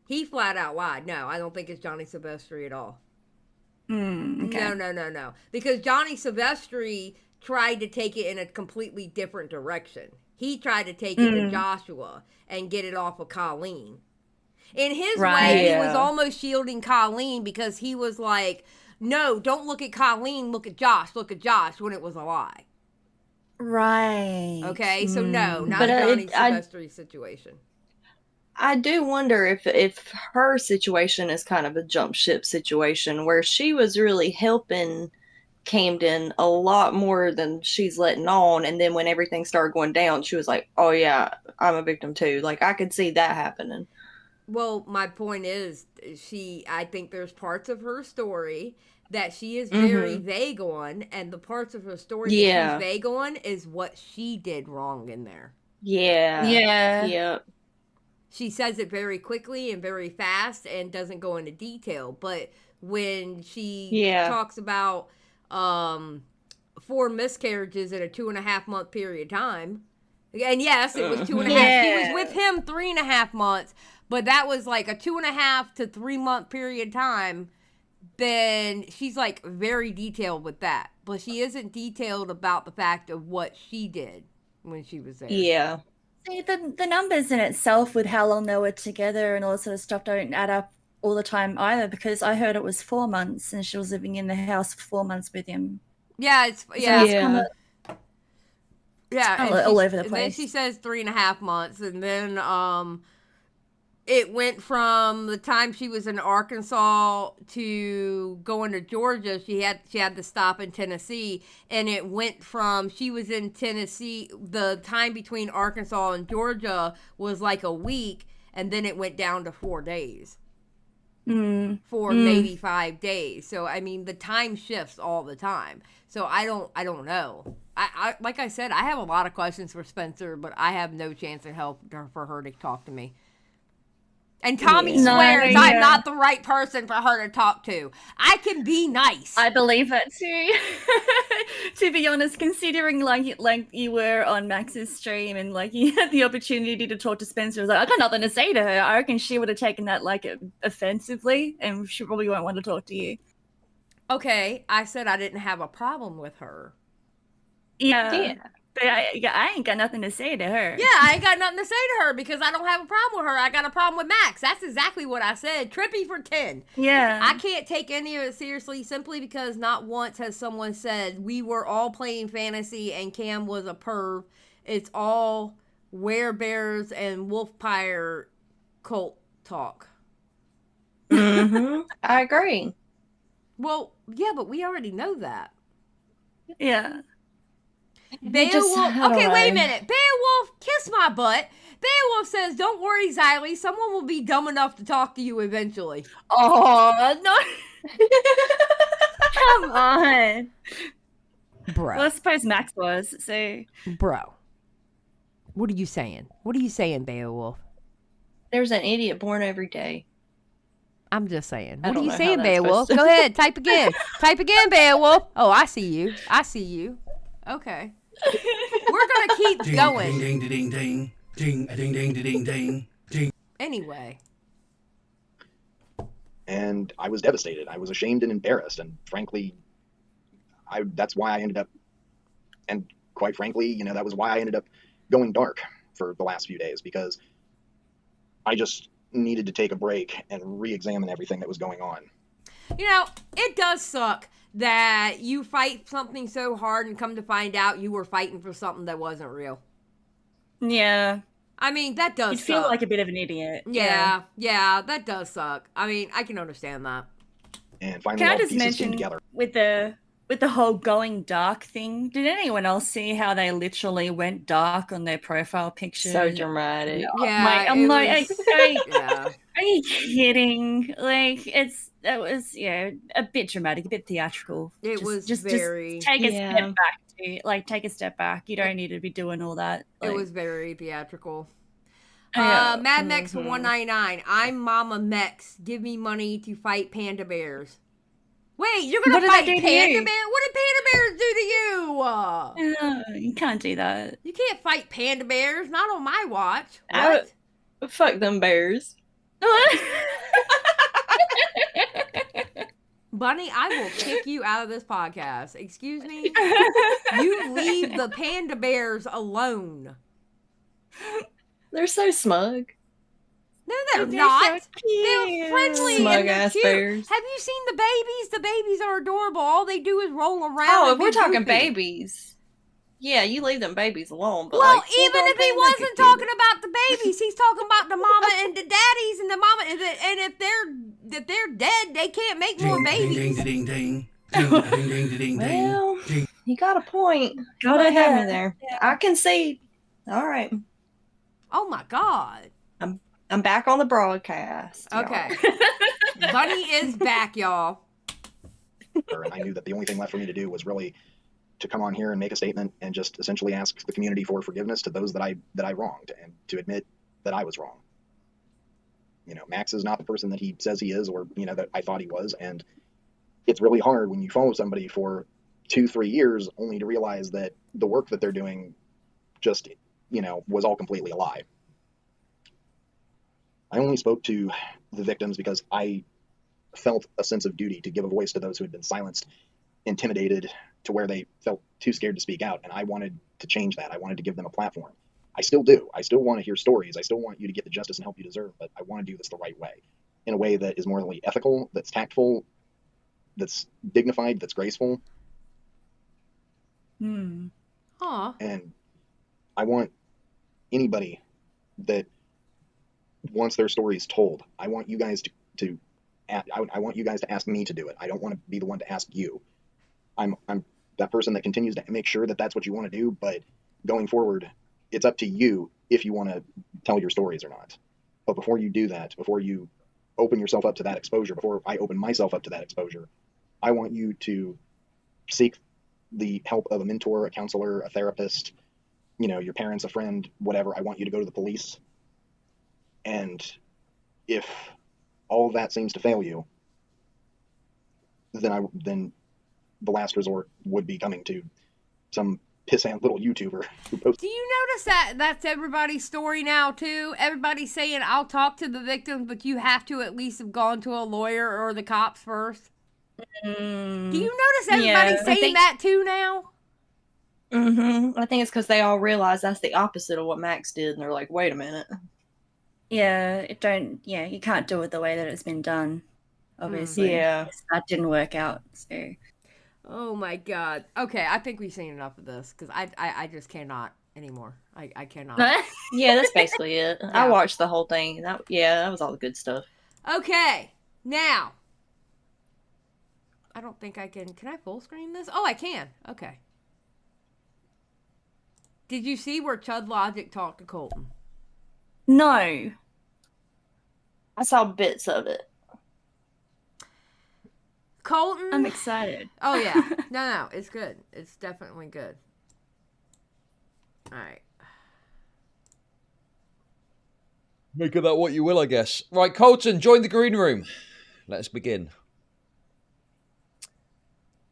He flat out lied. No, I don't think it's Johnny Silvestri at all. Okay. No. Because Johnny Silvestri tried to take it in a completely different direction. He tried to take it to Joshua and get it off of Colleen. In his way, he was almost shielding Colleen because he was like, no, don't look at Colleen, look at Josh, when it was a lie. Right. Okay, so no, not But, Johnny Silvestri situation. I do wonder if her situation is kind of a jump ship situation where she was really helping Camden a lot more than she's letting on, and then when everything started going down, she was like, "Oh yeah, I'm a victim too." Like I could see that happening. Well, my point is, I think there's parts of her story that she is very vague on, and the parts of her story that she's vague on is what she did wrong in there. Yeah. She says it very quickly and very fast and doesn't go into detail. But when she talks about 4 miscarriages in a 2.5 month period of time, and yes, it was 2.5. She was with him 3.5 months, but that was like a 2.5 to 3 month period of time. Then she's like very detailed with that, but she isn't detailed about the fact of what she did when she was there. Yeah. See, the numbers in itself with how long they were together and all that sort of stuff don't add up all the time either, because I heard it was 4 months and she was living in the house for 4 months with him. Yeah, it's all over the And then place. she says 3.5 months, and then it went from the time she was in Arkansas to going to Georgia. She had to stop in Tennessee, and it went from she was in Tennessee. The time between Arkansas and Georgia was like a week, and then it went down to 4 days. For maybe 5 days. So I mean, the time shifts all the time. So I don't know. I like I said, I have a lot of questions for Spencer, but I have no chance of help for her to talk to me. And Tommy swears I'm not the right person for her to talk to. I can be nice. I believe that too. To be honest, considering like you were on Max's stream and like you had the opportunity to talk to Spencer, I was like, I got nothing to say to her. I reckon she would have taken that like offensively, and she probably won't want to talk to you. Okay, I said I didn't have a problem with her. Yeah. But I ain't got nothing to say to her. Yeah, I ain't got nothing to say to her because I don't have a problem with her. I got a problem with Max. That's exactly what I said. Trippy for 10. Yeah. I can't take any of it seriously simply because not once has someone said we were all playing fantasy and Cam was a perv. It's all werebears and wolfpire cult talk. I agree. Well, yeah, but we already know that. Yeah. Beowulf. Okay, wait a minute. Beowulf, kiss my butt. Beowulf says, "Don't worry, Xylie. Someone will be dumb enough to talk to you eventually." Oh no! Come on, bro. Well, I suppose Max was. So, bro, what are you saying? What are you saying, Beowulf? There's an idiot born every day. I'm just saying. What are you saying, Beowulf? Go ahead, type again. Type again, Beowulf. Oh, I see you. I see you. Okay. We're gonna keep going. Ding ding ding ding ding ding ding ding ding ding. Anyway. And I was devastated. I was ashamed and embarrassed, and frankly, that's why I ended up. And quite frankly, you know, that was why I ended up going dark for the last few days, because I just needed to take a break and re-examine everything that was going on. You know, it does suck that you fight something so hard and come to find out you were fighting for something that wasn't real. Yeah. I mean, that does You'd suck. feel like a bit of an idiot. Yeah, that does suck. I mean, I can understand that. And finally, can all I just pieces mention came together. with the with the whole going dark thing, did anyone else see how they literally went dark on their profile picture? So dramatic. Yeah, I'm like, it was, yeah. are you kidding? Like, that was a bit dramatic, a bit theatrical. It was just very. take a Yeah. step back. Take a step back. You don't need to be doing all that. It Like, was very theatrical. yeah. Mad Mex for Mhm. 199. I'm Mama Mex. Give me money to fight panda bears. Wait, you're gonna What did fight they do to panda you? bears? What did panda bears do to you? No, you can't do that. You can't fight panda bears. Not on my watch. I- What? Fuck them bears. Bunny, I will kick you out of this podcast. Excuse me? You leave the panda bears alone. They're so smug. No, they're They're not. so They're cute. friendly Smug and they're ass cute. bears. Have you seen the babies? The babies are adorable. All they do is roll around. Oh, and if we're be talking goofy. babies. Yeah, you leave them babies alone. But Well, like, even full-grown if he panda wasn't could do talking it. about the babies, he's talking about the mama and the daddies and the mama. And if they're dead, they can't make more Ding, ding, babies. ding, ding, ding. Ding, ding, ding, ding, Well, ding. you got a point. Got Gotta it. have me there. I concede. All right. Oh my god. I'm back on the broadcast. y'all. Okay. Bunny is back, y'all. And I knew that the only thing left for me to do was really to come on here and make a statement and just essentially ask the community for forgiveness to those that I wronged, and to admit that I was wrong. You know, Max is not the person that he says he is, or, you know, that I thought he was. And it's really hard when you follow somebody for 2-3 years only to realize that the work that they're doing just, you know, was all completely a lie. I only spoke to the victims because I felt a sense of duty to give a voice to those who had been silenced, intimidated to where they felt too scared to speak out. And I wanted to change that. I wanted to give them a platform. I still do. I still want to hear stories. I still want you to get the justice and help you deserve, but I want to do this the right way, in a way that is morally ethical, that's tactful, that's dignified, that's graceful. Aw. And I want anybody that wants their stories told, I want you guys I want you guys to ask me to do it. I don't want to be the one to ask you. I'm that person that continues to make sure that that's what you want to do, but going forward, it's up to you if you want to tell your stories or not. But before you do that, before you open yourself up to that exposure, before I open myself up to that exposure, I want you to seek the help of a mentor, a counselor, a therapist, you know, your parents, a friend, whatever. I want you to go to the police. And if all of that seems to fail you, then the last resort would be coming to some pissant little YouTuber who posts. Do you notice that that's everybody's story now, too? Everybody's saying, I'll talk to the victims, but you have to at least have gone to a lawyer or the cops first. Do you notice everybody saying that, too, now? I think it's because they all realize that's the opposite of what Max did, and they're like, wait a minute. Yeah, you can't do it the way that it's been done, obviously. Yeah. That didn't work out, so. Oh, my God. Okay, I think we've seen enough of this, because I just cannot anymore. I cannot. Yeah, that's basically it. Yeah. I watched the whole thing. That was all the good stuff. Okay, now. I don't think I can I full screen this? Oh, I can. Okay. Did you see where ChudLogic talked to Colton? No. I saw bits of it. Colton? I'm excited. Oh, yeah. No, it's good. It's definitely good. All right. Make of that what you will, I guess. Right, Colton, join the green room. Let's begin.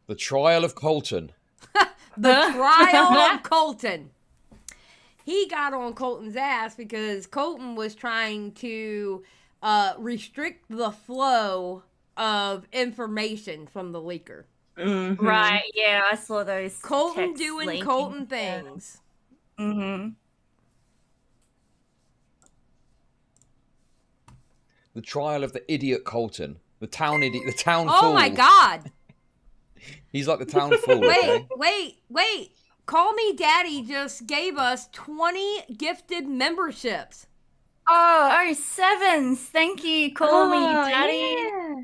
The trial of Colton. The trial of Colton. He got on Colton's ass because Colton was trying to restrict the flow of information from the leaker. Mm-hmm. Right, yeah, I saw those. Colton texts doing leaking. Colton things. Mm-hmm. The trial of the idiot Colton. The town idiot. The town Oh fool. my God. He's like the town fool. okay? Wait. Call Me Daddy just gave us 20 gifted memberships. Oh, sevens. Thank you, Call Me Daddy. Yeah.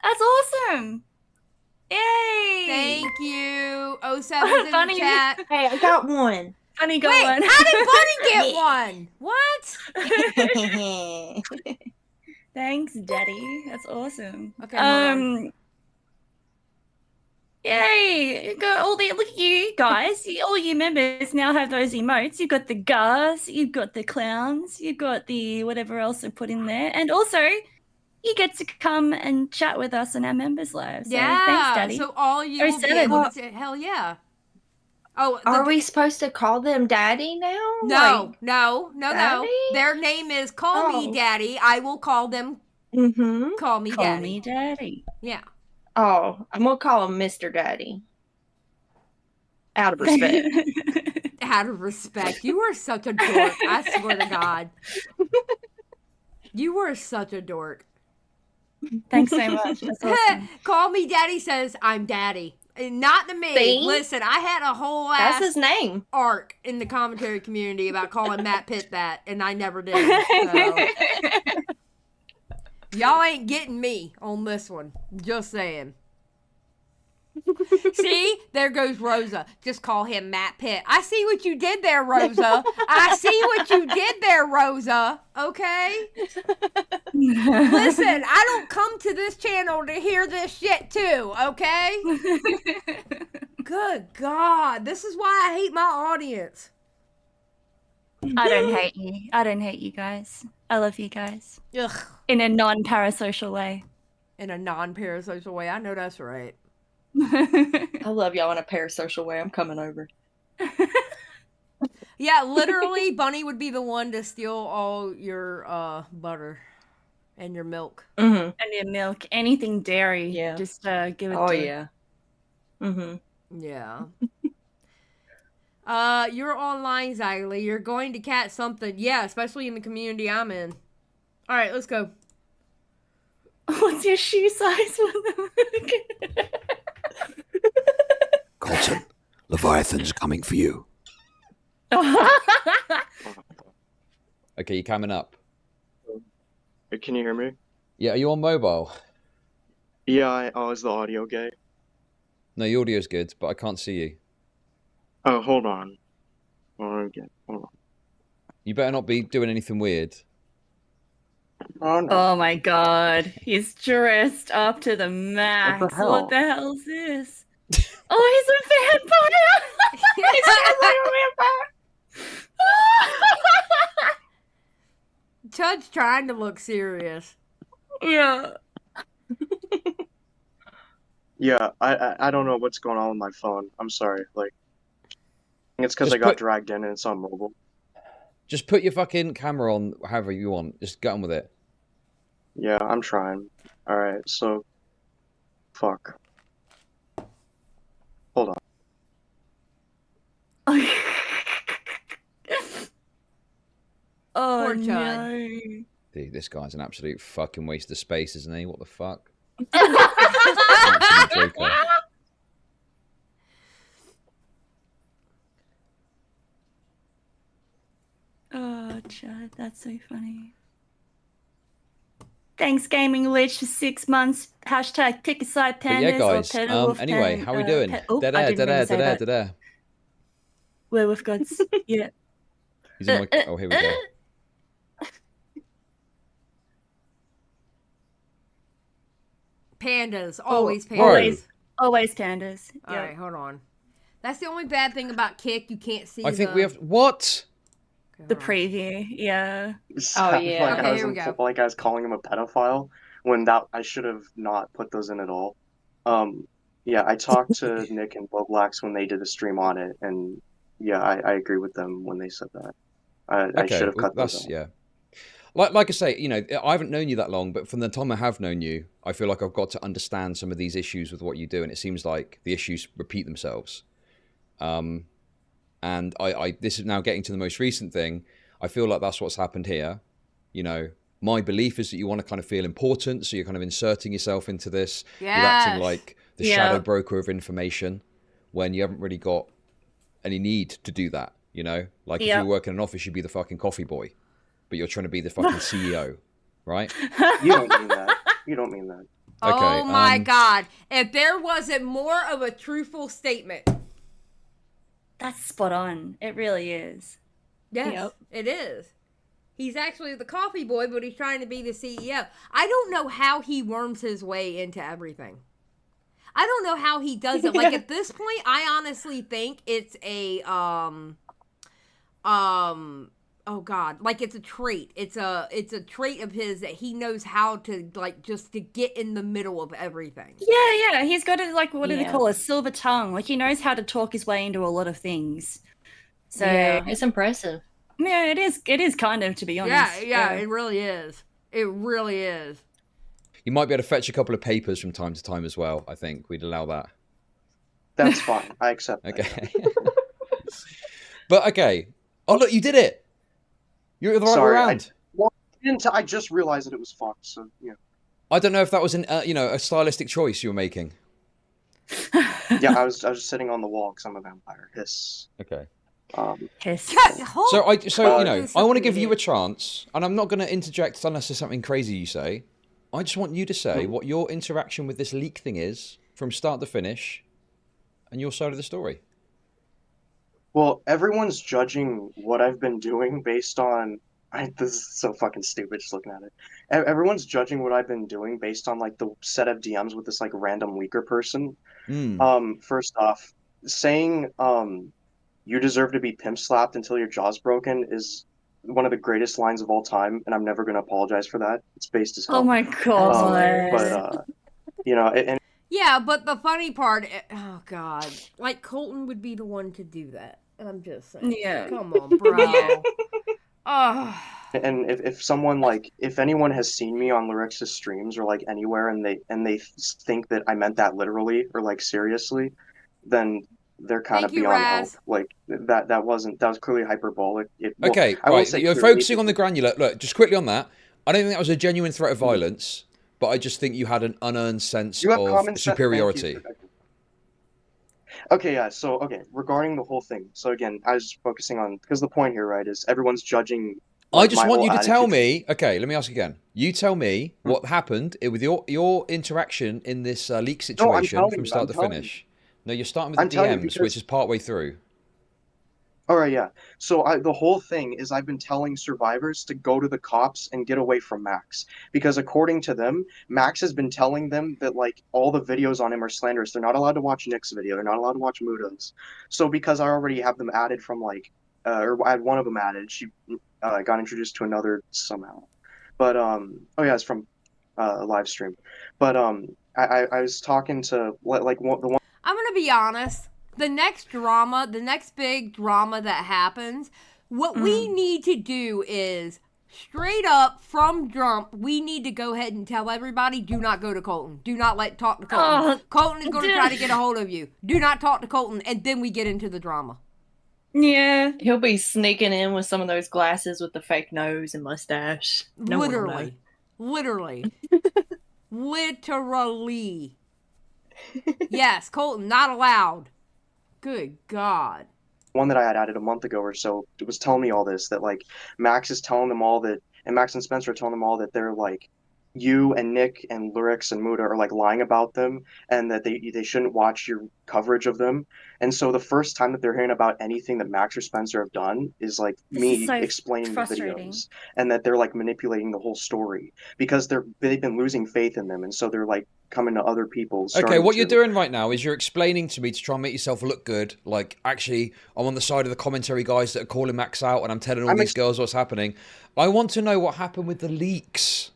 That's awesome. Yay! Daddy. Thank you. 07's in Bunny. the chat. Hey, I got one. Bunny got Wait, one. how did Bunny get one? What? Thanks, Daddy. That's awesome. Okay, hold on. Yay! You got all the look at you guys. All you members now have those emotes. You've got the gars, you've got the clowns, you've got the whatever else they put in there, and also you get to come and chat with us on our members live. So Yeah. thanks, Daddy. So all you will be 07. able to say, hell yeah. Oh, Are we supposed to call them Daddy now? No, no. Daddy? Their name is Call Me Oh. Daddy. I will call them Mm-hmm. Call Me Call Daddy. me Daddy. Yeah. Oh, I'm gonna call him Mr. Daddy. Out of respect. Out of respect. You were such a dork. I swear to God. You were such a dork. Thanks so much. That's awesome. Call Me Daddy says I'm Daddy. Not to me. See? Listen, I had a whole That's ass his name. arc in the commentary community about calling Matt Pitt that, and I never did. So. Y'all ain't getting me on this one. Just saying. See? There goes Rosa. Just call him Matt Pitt. I see what you did there, Rosa. I see what you did there, Rosa. Okay? Listen, I don't come to this channel to hear this shit too, okay? Good God. This is why I hate my audience. I don't hate you. I don't hate you guys. I love you guys. Ugh. In a non-parasocial way. In a non-parasocial way. I know that's right. I love y'all in a parasocial way. I'm coming over. Yeah, literally, Bunny would be the one to steal all your butter and your milk. Mm-hmm. And your milk, anything dairy. Yeah. Just give it Oh to yeah. Mm-hmm. Yeah. You're online, Xylie. You're going to catch something. Yeah, especially in the community I'm in. All right, let's go. What's your shoe size? Colton, Leviathan's coming for you. Okay, you're coming up. Can you hear me? Yeah, are you on mobile? Yeah, is the audio gay? No, your audio's good, but I can't see you. Oh, hold on. Hold on. You better not be doing anything weird. Oh, no. Oh my god. He's dressed up to the max. What the hell? What the hell's this? Oh, he's a vampire! He's dressed like a vampire! Chud's trying to look serious. Yeah. Yeah, I don't know what's going on with my phone. I'm sorry. Like, it's because Just I got put- dragged in and it's on mobile. Just put your fucking camera on however you want. Just get on with it. Yeah, I'm trying. Alright, so... Fuck. Hold on. Oh Poor Chud. no. Dude, this guy's an absolute fucking waste of space, isn't he? What the fuck? Absolute joker. Oh, Chud, that's so funny. Thanks, Gaming Witch, for 6 months. Hashtag pick a side But pandas yeah, guys. or pedal wolf Anyway, pen, how we doing? Oh, Dead I air, didn't dead mean air, to say dead air, that. dead air. Werewolf gods. Yeah. He's in my... Oh, here we go. Pandas. Always pandas. Always. Always pandas. All Yeah. right, hold on. That's the only bad thing about Kick. You can't see I think the... we have... What? Okay, The hold on. preview. Yeah. Sounded yeah. Like, Okay, here we go. like I was calling him a pedophile when I should have not put those in at all. Yeah, I talked to Nick and Boblax when they did a stream on it, and yeah, I agree with them when they said that. I Okay, should have well, cut those that's... out. Yeah. Like I say, you know, I haven't known you that long, but from the time I have known you, I feel like I've got to understand some of these issues with what you do, and it seems like the issues repeat themselves. And this is now getting to the most recent thing. I feel like that's what's happened here. You know, my belief is that you want to kind of feel important, so you're kind of inserting yourself into this. You're acting Yes. like the Yeah. shadow broker of information when you haven't really got any need to do that, you know? Like if Yeah. you work in an office, you'd be the fucking coffee boy, but you're trying to be the fucking CEO, right? You don't mean that. You don't mean that. Oh Okay, my God. If there wasn't more of a truthful statement. That's spot on. It really is. Yes, Yep. it is. He's actually the coffee boy, but he's trying to be the CEO. I don't know how he worms his way into everything. I don't know how he does it. Like at this point, I honestly think it's a oh God, like it's a trait. It's a trait of his that he knows how to like just to get in the middle of everything. Yeah. He's got a, like, what do they Yeah. call it? A silver tongue. Like, he knows how to talk his way into a lot of things. So Yeah, it's impressive. yeah, it is kind of, to be honest. Yeah, it really is. It really is. You might be able to fetch a couple of papers from time to time as well. I think we'd allow that. That's fine. I accept that. Okay. But okay. Oh look, you did it. You're the right way Sorry, around. I just realized that it was fucked, so, I don't know if that was an a stylistic choice you were making. Yeah, I was just sitting on the wall because I'm a vampire. Hiss. Okay. Hiss. So I want to give you a idiot. chance, and I'm not going to interject unless there's something crazy you say. I just want you to say what your interaction with this leak thing is from start to finish, and your side of the story. Well, everyone's judging what I've been doing based on. This is so fucking stupid just looking at it. Everyone's judging what I've been doing based on like the set of DMs with this like random leaker person. First off, saying you deserve to be pimp slapped until your jaw's broken is one of the greatest lines of all time, and I'm never going to apologize for that. It's based as hell. Oh my God. But and Yeah, but the funny part, oh God, like Colton would be the one to do that. I'm just saying. Yeah. Come on, bro. Oh. and if someone like if anyone has seen me on Lyric's streams or like anywhere and they think that I meant that literally or like seriously, then they're kind of Thank you, beyond Raz. help. Like that was clearly hyperbolic. Okay, I will right. say You're clearly focusing on the granular. Look, just quickly on that. I don't think that was a genuine threat of violence, but I just think you had an unearned sense You have of common sense. superiority. Thank you. Okay, yeah. So, regarding the whole thing. So again, I was focusing on because the point here, right, is everyone's judging. I like, just my want whole you to tell attitude. me. Okay, let me ask again. You tell me what happened with your interaction in this leak situation telling from you, start I'm to telling finish. No, you're starting with I'm the telling you DMs, because- which is partway through. All right, yeah. So the whole thing is I've been telling survivors to go to the cops and get away from Max because according to them, Max has been telling them that like all the videos on him are slanderous. They're not allowed to watch Nick's video. They're not allowed to watch Muda's. So because I already have them added from like, or I had one of them added, she got introduced to another somehow. But oh yeah, it's from a live stream. But I was talking to like the one. I'm gonna be honest. The next big drama that happens, what we need to do is straight up from jump, we need to go ahead and tell everybody, do not go to Colton. Do not talk to Colton. Colton is going to try to get a hold of you. Do not talk to Colton, and then we get into the drama. Yeah. He'll be sneaking in with some of those glasses with the fake nose and mustache. No one will know. Literally. Yes, Colton, not allowed. Good God. One that I had added a month ago or so was telling me all this, that like Max is telling them all that, and Max and Spencer are telling them all that they're like, you and Nick and Lyrics and Muda are like lying about them and that they shouldn't watch your coverage of them. And so the first time that they're hearing about anything that Max or Spencer have done is like This is me so explaining the frustrating. videos and that they're like manipulating the whole story because they've been losing faith in them, and so they're like coming to other people. Okay, starting what you're to- doing right now is you're explaining to me to try and make yourself look good. Like, actually, I'm on the side of the commentary guys that are calling Max out, and I'm telling all these girls what's happening. I want to know what happened with the leaks.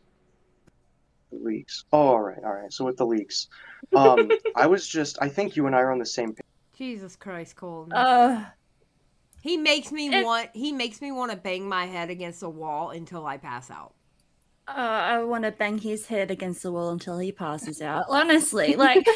The leaks. Oh, all right. So with the leaks, I think you and I are on the same page. Jesus Christ, Colton. He makes me want to bang my head against the wall until I pass out. I want to bang his head against the wall until he passes out. Honestly, like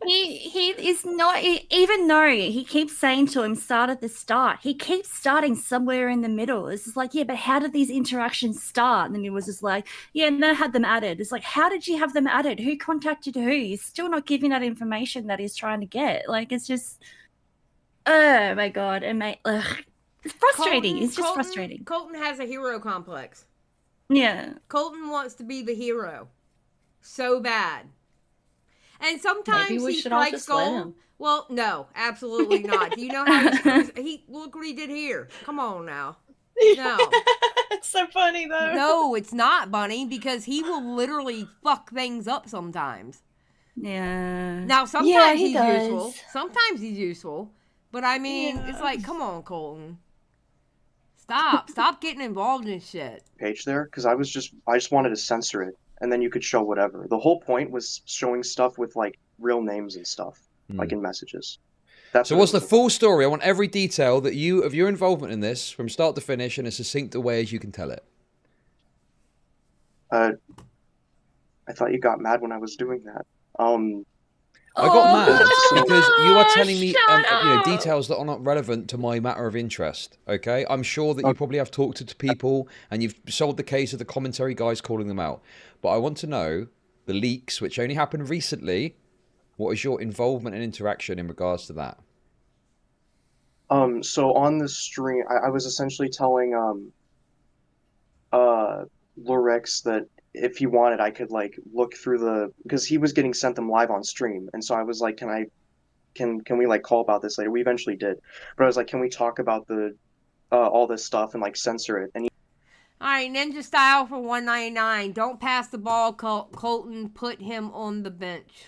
he is not. Even though he keeps saying to him, "Start at the start," he keeps starting somewhere in the middle. It's just like, yeah, but how did these interactions start? And then he was just like, yeah, and then I had them added. It's like, how did you have them added? Who contacted who? He's still not giving that information that he's trying to get. Like, it's just, oh my God, and it's frustrating. It's just frustrating. Colton has a hero complex. Yeah. Colton wants to be the hero. so bad. And sometimes Maybe we he should all strikes just let gold. him. Well, no, absolutely not. Do you know how he screws? Look what he did here. Come on now. No. It's so funny though. No, it's not, Bunny, because he will literally fuck things up sometimes. Yeah. Now, sometimes he he's does. useful. Sometimes he's useful. But I mean, it's like, come on, Colton. Stop getting involved in shit. Page there because I just wanted to censor it, and then you could show whatever. The whole point was showing stuff with like real names and stuff, like in messages. That's So what what's it the was full story? I want every detail of your involvement in this from start to finish in a succinct way as you can tell it. about. I thought you got mad when I was doing that. I got mad so- because you are telling me shut up. details that are not relevant to my matter of interest. Okay, I'm sure that you probably have talked to people and you've solved the case of the commentary guys calling them out. But I want to know the leaks, which only happened recently. What is your involvement and interaction in regards to that? So on the stream, I was essentially telling Lorix that if he wanted, I could like look through because he was getting sent them live on stream, and so I was like, can we like call about this later? We eventually did, but I was like, can we talk about the all this stuff and like censor it? And he, All right, Ninja Style for $1.99. Don't pass the ball, Colton. Put him on the bench.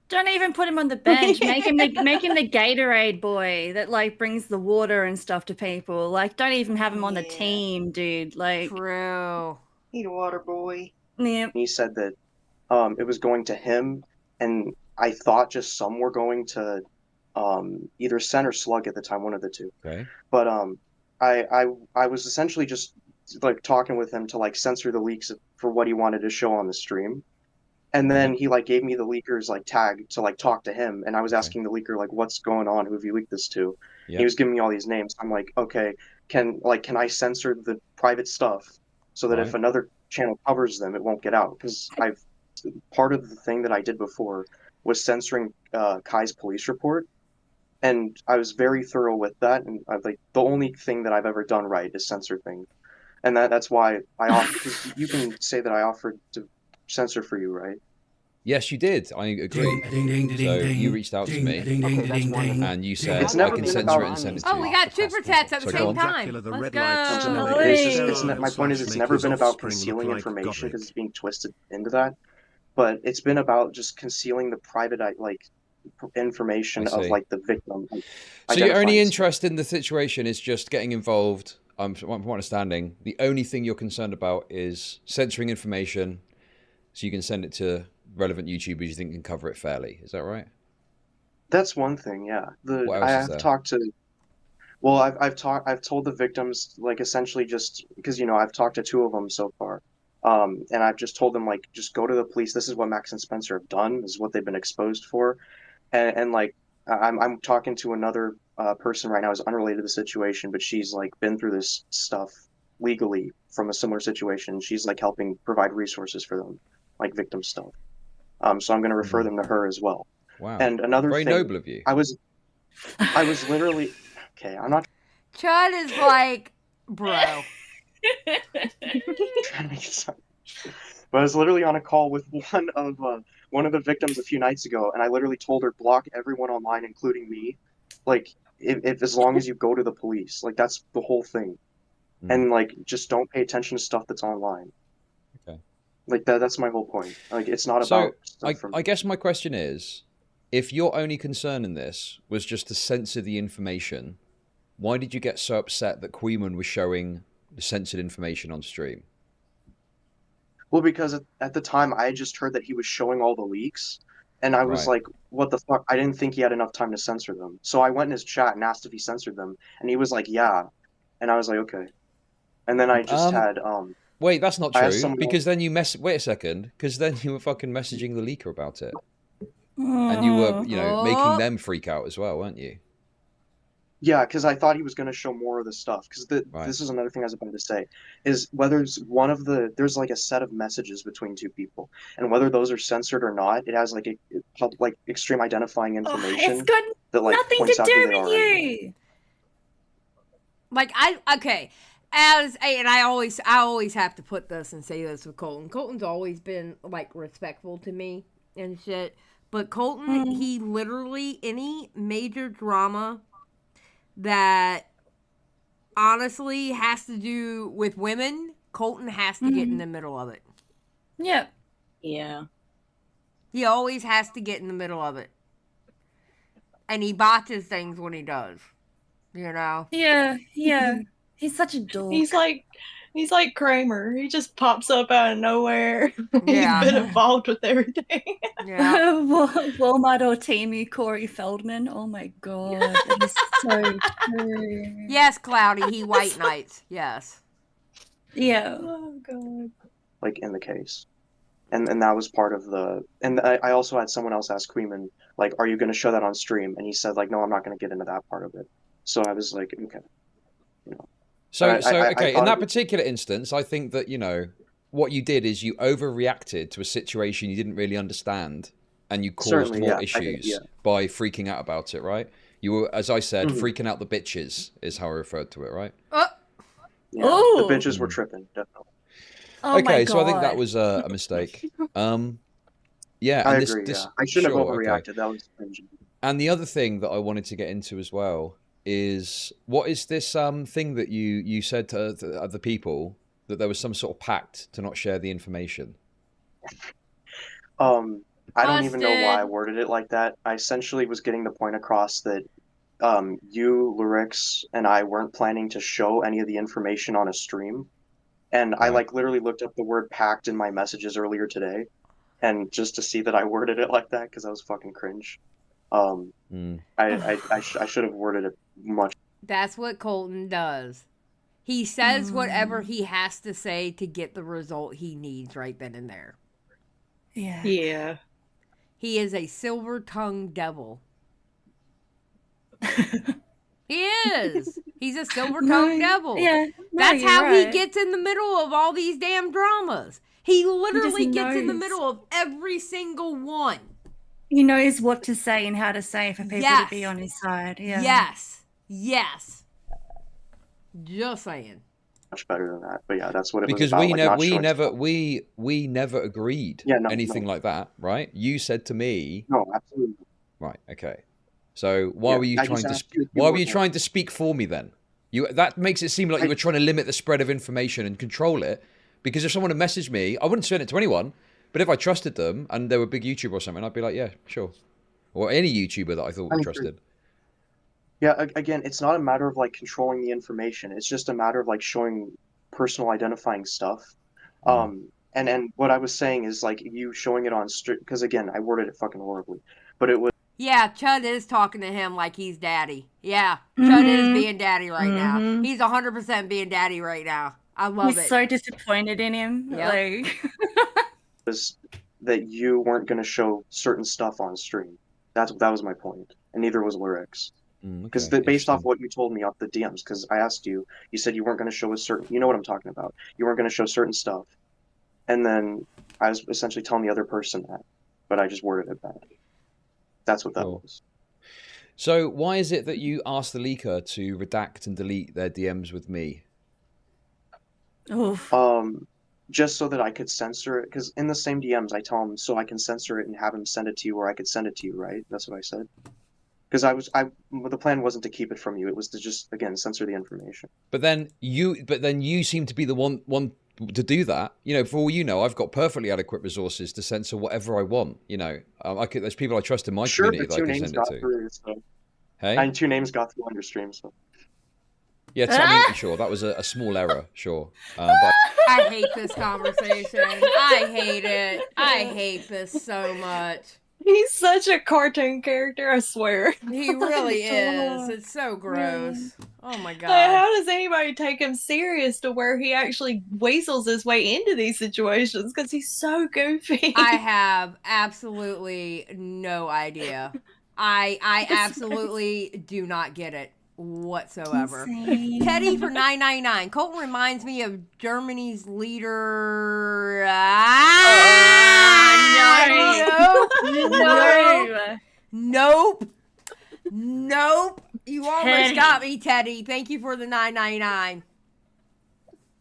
Don't even put him on the bench. Make him the Gatorade boy that like brings the water and stuff to people. Like, don't even have him on the team, dude. Like, True. Need a water boy. yeah. he said that it was going to him, and I thought just some were going to either Sen or Slug at the time, one of the two. Okay. But I was essentially just like talking with him to like censor the leaks for what he wanted to show on the stream. And then he like gave me the leaker's like tag to like talk to him, and I was asking the leaker like, what's going on? Who have you leaked this to? Yeah. He was giving me all these names. I'm like, okay, can I censor the private stuff so that if Right. another channel covers them, it won't get out? Because part of the thing that I did before was censoring Kai's police report, and I was very thorough with that. And I like the only thing that I've ever done right is censor things, and that's why I offered. Because you can say that I offered to censor for you, right? Yes, you did. I agree. Ding, ding, ding, So ding, you reached out to ding, me, ding, ding, Okay, that's ding, wonderful. ding, and you ding. said It's never I can been censor about it and send it to Oh, you. we got super chats at the So same go on. time. The Let's red go. lights No, tonight. it's Oi. my point is it's never been about concealing information because it's being twisted into that, but it's been about just concealing the private like information I of see. like the victim. So your only identifying interest in the situation is just getting involved. From my understanding, the only thing you're concerned about is censoring information, so you can send it to relevant YouTubers you think can cover it fairly. Is that right? That's one thing, yeah. What else I is have there? talked to. Well, I've told the victims like essentially just because I've talked to two of them so far, and I've just told them like just go to the police. This is what Max and Spencer have done. This is what they've been exposed for, and like I'm talking to another person right now who's unrelated to the situation, but she's like been through this stuff legally from a similar situation. She's like helping provide resources for them, like victim stuff. So I'm going to refer them to her as well. Wow. And another Very thing, noble of you. I was literally okay. I'm not Chud is like, bro. trying to make it sound, but I was literally on a call with one of the victims a few nights ago, and I literally told her block everyone online, including me. Like, if as long as you go to the police, like that's the whole thing, and like just don't pay attention to stuff that's online. Okay. Like that's my whole point. Like it's not So about stuff from. I guess my question is, if your only concern in this was just to censor the information, why did you get so upset that Queeman was showing the censored information on stream? Well, because at the time I had just heard that he was showing all the leaks, and I was Right. like, what the fuck? I didn't think he had enough time to censor them. So I went in his chat and asked if he censored them, and he was like, yeah. And I was like, okay. And then I just had Wait, that's not I asked true. someone Because then you wait a second. Because then you were fucking messaging the leaker about it, and you were making them freak out as well, weren't you? yeah, because I thought he was going to show more of the stuff. Because Right. this is another thing I was about to say, is whether it's there's like a set of messages between two people, and whether those are censored or not, it has like like extreme identifying information It's got that like nothing points to out who do they with are. you. Like, okay. and I always have to put this and say this with Colton. Colton's always been like respectful to me and shit. But Colton, he literally, any major drama that honestly has to do with women, Colton has to get in the middle of it. Yep. Yeah. He always has to get in the middle of it. And he botches things when he does. You know? Yeah. He's such a dork. He's like Kramer. He just pops up out of nowhere. Yeah. He's been involved with everything. Yeah. Walmart or Temu, Corey Feldman. Oh my god, that is so true. Yes, Cloudy, he white knights. Yes. Yeah. Oh god. Like in the case. And that was part of the, and I also had someone else ask Queeman, like, are you going to show that on stream? And he said, like, no, I'm not going to get into that part of it. So I was like, okay, you know. So I okay, in thought that it was- particular instance, I think that, you know, what you did is you overreacted to a situation you didn't really understand, and you caused Certainly, more yeah, I issues did, yeah. by freaking out about it, right? You were, as I said, Mhm. freaking out the bitches is how I referred to it, right? Yeah, Ooh. the bitches were tripping, definitely. Oh my Okay, god. so I think that was a mistake. Yeah, I and agree, this yeah. I shouldn't sure, have okay. overreacted. That was cringy. And the other thing that I wanted to get into as well is, what is this thing that you said to the other people, that there was some sort of pact to not share the information? I don't even know why I Busted. worded it like that. I essentially was getting the point across that you, Lyrix, and I weren't planning to show any of the information on a stream. And I Right. like literally looked up the word pact in my messages earlier today, and just to see that I worded it like that because I was fucking cringe. I should have worded it much. That's what Colton does. He says whatever he has to say to get the result he needs right then and there. Yeah. Yeah. He is a silver-tongued devil. He is. He's a silver-tongued devil. Yeah. No, That's you're how right. he gets in the middle of all these damn dramas. He literally gets in the knows. middle of every single one. He knows what to say and how to say for people to be Yes. on his side. Yeah. Yes. Just saying. Much better than that, but yeah, that's what it was Because about. we like, never not we showing never stuff. we never agreed Yeah, no, anything no. like that, right? You said to me, No, absolutely. right? Okay. So why Yeah, were you I trying just to asked you if you why were were you gonna- trying to speak for me then? That makes it seem like you were trying to limit the spread of information and control it. Because if someone had messaged me, I wouldn't send it to anyone. But if I trusted them and they were a big YouTuber or something, I'd be like, yeah, sure. Or any YouTuber that I thought we I'm trusted. Yeah, again, it's not a matter of like controlling the information. It's just a matter of like showing personal identifying stuff. And what I was saying is like you showing it on stream, because again, I worded it fucking horribly, but it was Yeah, Chud is talking to him like he's daddy. Yeah, Chud is being daddy right now. He's 100% being daddy right now. I love He's it. so disappointed in him. Yep. Like, that you weren't going to show certain stuff on stream. That was my point, and neither was Lyrix. Because Okay, based off interesting. what you told me off the DMs, because I asked you, you said you weren't going to show a certain, you know what I'm talking about. You weren't going to show certain stuff, and then I was essentially telling the other person that, but I just worded it bad. That's what that Cool. was. So why is it that you asked the leaker to redact and delete their DMs with me? oof. Just so that I could censor it, because in the same DMs I tell him so I can censor it and have him send it to you, or I could send it to you, right? That's what I said. Because the plan wasn't to keep it from you. It was to just, again, censor the information. But then you seem to be the one to do that. You know, for all you know, I've got perfectly adequate resources to censor whatever I want. You know, there's people I trust in my Sure, community but that I two can names send it got to. through, so. Hey, And two names got through on your stream, so. yeah, I mean, sure, that was a small error, sure. But I hate this conversation. I hate it. I hate this so much. He's such a cartoon character, I swear. He really is. It's so gross. Oh my Like, god. how does anybody take him serious to where he actually weasels his way into these situations? Because he's so goofy. I have absolutely no idea. I absolutely do not get it whatsoever. Insane. Teddy for $9.99. Colton reminds me of Germany's leader. No. Nope. You almost Teddy. got me, Teddy. Thank you for the $9.99.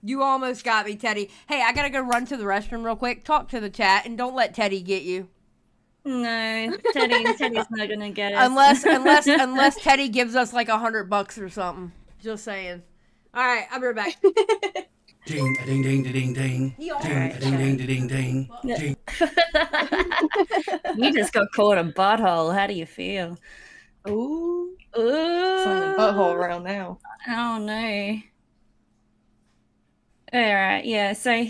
You almost got me, Teddy. Hey, I gotta go run to the restroom real quick. Talk to the chat, and don't let Teddy get you. No, Teddy's not gonna get us. Unless Teddy gives us like $100 or something. Just saying. All right, I'll be right back. Ding, a ding, ding, ding, ding. Ding, a ding, ding, ding, ding. Ding. You just got caught a butthole. How do you feel? Ooh. Ooh. It's like a butthole around now. Oh no. Alright, yeah, so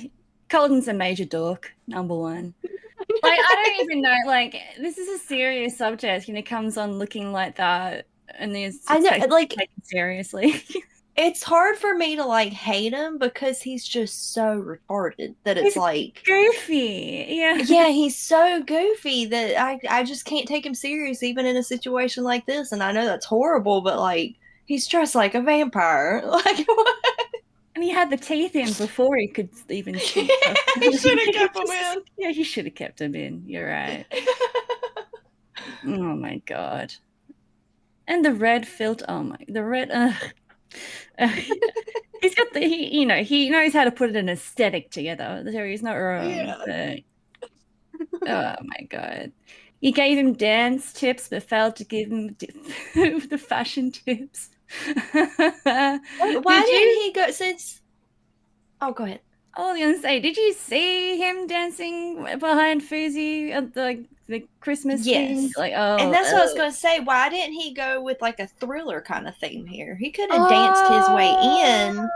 Colton's a major dork, number one. Like, I don't even know, like, this is a serious subject, and it comes on looking like that, and there's I know, like, taken seriously. It's hard for me to like hate him because he's just so retarded that it's He's like goofy. Yeah. Yeah, he's so goofy that I just can't take him serious even in a situation like this. And I know that's horrible, but like he's dressed like a vampire. Like what? And he had the teeth in before he could even speak. He should have kept him in. Yeah, he should have kept him in. You're right. Oh my god. And the red filter. Oh my, the red. He's got the he knows how to put an aesthetic together. So he's not wrong. Yeah. Oh my god. He gave him dance tips but failed to give him the fashion tips. Why didn't he go since Oh, go ahead. I was gonna say, did you see him dancing behind Fuzi at the Christmas thing? Yes. Like, And that's what I was gonna say. Why didn't he go with like a thriller kind of theme here? He could have danced his way in.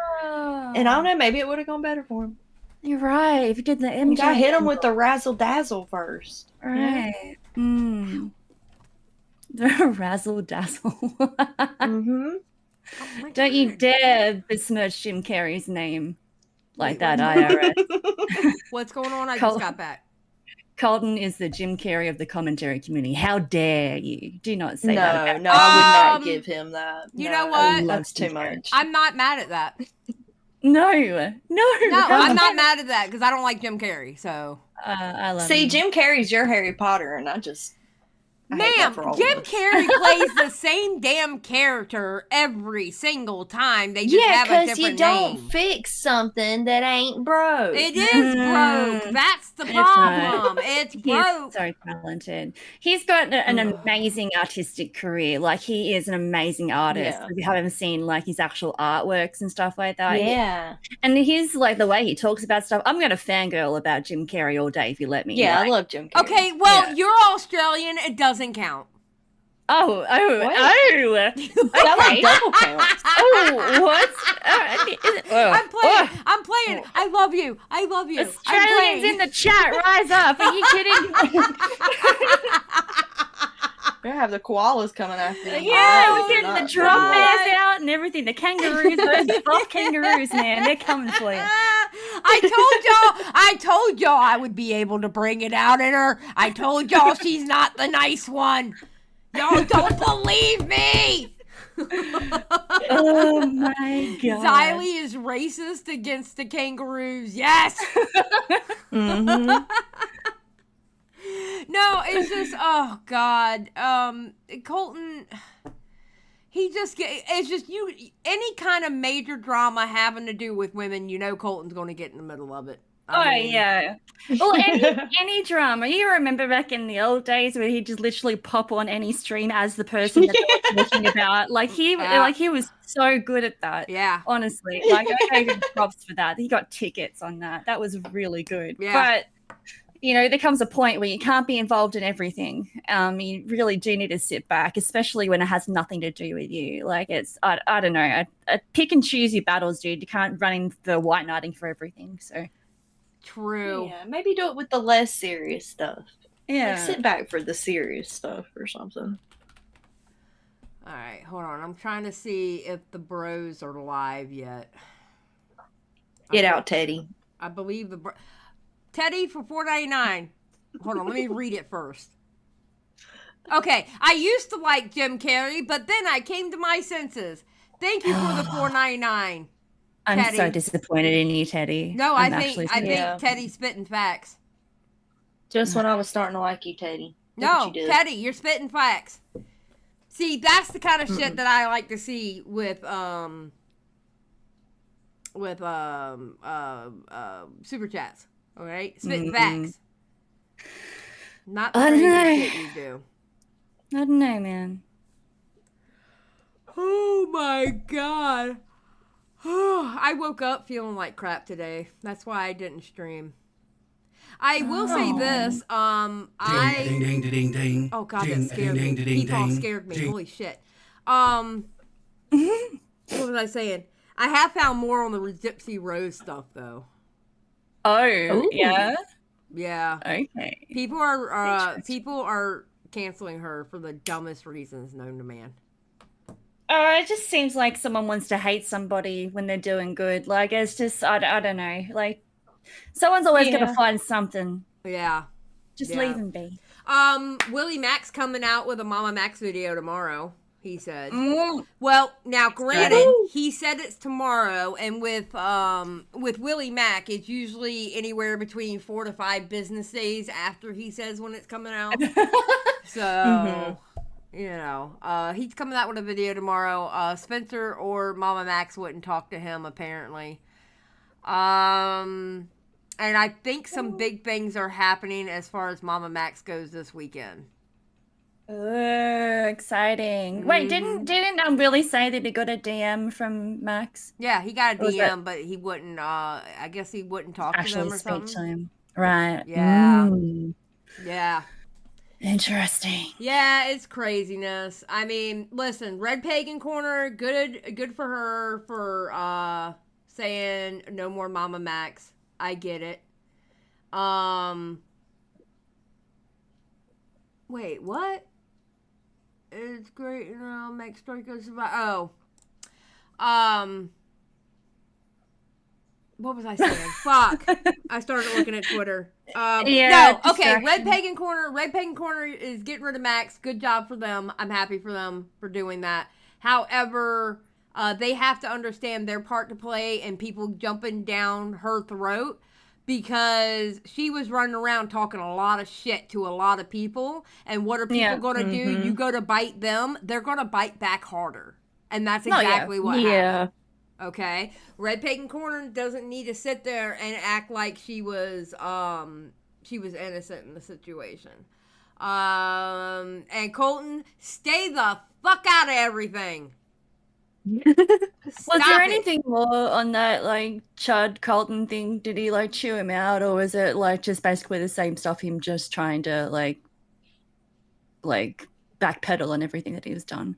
And I don't know, maybe it would have gone better for him. You're right. If you did the MJ, I hit him with the razzle dazzle first. Right. The razzle dazzle. Mm-hmm. Oh Don't you dare besmirch Jim Carrey's name like that, IRS. What's going on? I Col- just got back. Colton is the Jim Carrey of the commentary community. How dare you? Do not say that. No, I would not give him that. You No, know what? That's too much. I'm not mad at that. No, I'm not mad at that because I don't like Jim Carrey. So, I love See, him. Jim Carrey's your Harry Potter, and I hate that ma'am, for all of Jim us. Carrey plays the same damn character every single time. They just Yeah, have a because you different don't name. fix something that ain't broke. It is broke. That's the problem. It's broke. He's so talented. He's got an amazing artistic career. Like, he is an amazing artist. Yeah. If you haven't seen like his actual artworks and stuff like that. Yeah. And his like the way he talks about stuff. I'm gonna fangirl about Jim Carrey all day if you let me. Yeah, Like, I love Jim Carrey. Okay, well, Yeah. you're Australian. It doesn't count. Oh. That like double counts. Oh, what? I'm playing. I love you. I love you. Australians in the chat, rise up. Are you kidding? We're gonna have the koalas coming after you. Yeah, Oh, we're getting not the drum good. bears out and everything. The kangaroos, those buff kangaroos, man, they're coming for you. I told y'all I would be able to bring it out in her. I told y'all she's not the nice one. Y'all don't believe me. Oh my god. Xylie is racist against the kangaroos. Yes. Mhm. No, it's just, oh God. Colton, it's just any kind of major drama having to do with women, you know Colton's going to get in the middle of it. I mean, Yeah. Well, any drama. You remember back in the old days where he'd just literally pop on any stream as the person that they were talking about. Like he was so good at that. Yeah. Honestly, like I gave him props for that. He got tickets on that. That was really good. Yeah. But there comes a point where you can't be involved in everything. You really do need to sit back, especially when it has nothing to do with you. Like I don't know. I pick and choose your battles, dude. You can't run in the white knighting for everything. So. True. Yeah, maybe do it with the less serious stuff. Yeah. Like, sit back for the serious stuff or something. All right, hold on. I'm trying to see if the bros are live yet. Get out, Teddy. I believe Teddy for $4.99. Hold on, let me read it first. Okay, I used to like Jim Carrey, but then I came to my senses. Thank you for the $4.99. I'm Teddy. so disappointed in you, Teddy. No, I'm I think Yeah. Teddy's spitting facts. Just when I was starting to like you, Teddy. Look No, what you did. Teddy, you're spitting facts. See, that's the kind of shit that I like to see with super chats. All right, spitting facts, not the I don't crazy know. shit you do. I don't know, man. Oh my god. I woke up feeling like crap today. That's why I didn't stream. I will say this. Ding, ding, ding, ding, ding. Oh god, Ding, that scared ding, me. ding, ding, Peepaw ding. scared me. Ding. Holy shit. What was I saying? I have found more on the Gypsy Rose stuff though. Oh, Ooh. yeah. Yeah. Okay. People are Interesting. canceling her for the dumbest reasons known to man. Oh, it just seems like someone wants to hate somebody when they're doing good. Like, it's just, I don't know. Like, someone's always going to Yeah. find something. Yeah. Just Yeah. leave them be. Willie Mack's coming out with a Mama Max video tomorrow, he said. Mm. Well, now granted, Exciting. he said it's tomorrow, and with Willie Mack, it's usually anywhere between 4 to 5 business days after he says when it's coming out. So, you know, he's coming out with a video tomorrow. Spencer or Mama Max wouldn't talk to him, apparently. And I think some big things are happening as far as Mama Max goes this weekend. Exciting. Wait, didn't Willie say that he got a DM from Max? Yeah, he got a Or was that- DM, but he wouldn't, I guess he wouldn't talk to Actually them or speak something. to him. Right. Yeah. Mm. Yeah. Interesting. Yeah, it's craziness. I mean, listen, Red Pagan Corner, good for her for saying no more Mama Max. I get it. Wait, what? It's great, you know, make Striker survive. What was I saying? Fuck. I started looking at Twitter. Yeah, No, okay, Red distraction. Pagan Corner. Red Pagan Corner is getting rid of Max. Good job for them. I'm happy for them for doing that. However, they have to understand their part to play and people jumping down her throat because she was running around talking a lot of shit to a lot of people. And what are people Yeah. going to do? You go to bite them, they're going to bite back harder. And that's Oh, yeah. exactly what happened. Yeah. Okay, Red Pagan Corner doesn't need to sit there and act like she was innocent in the situation. And Colton, stay the fuck out of everything. Was Stop there it. anything more on that, like, Chud Colton thing? Did he, like, chew him out, or was it, like, just basically the same stuff, him just trying to, like backpedal on everything that he was done?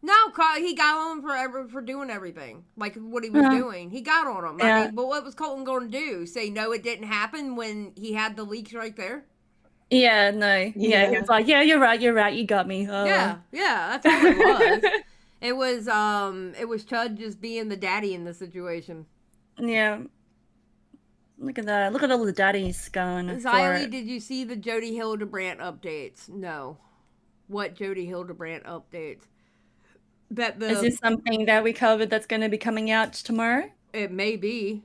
No, he got on him for doing everything, like what he was doing. He got on him. Yeah. I mean, but what was Colton going to do? Say no, it didn't happen when he had the leaks right there? Yeah, no. Yeah, he was like, yeah, you're right, you got me. Yeah, that's all it was. It was Chud just being the daddy in the situation. Yeah. Look at that. Look at all the daddies going for Xylie, it. did you see the Jody Hildebrandt updates? No. What Jody Hildebrandt updates? That Is this something that we covered that's going to be coming out tomorrow? It may be.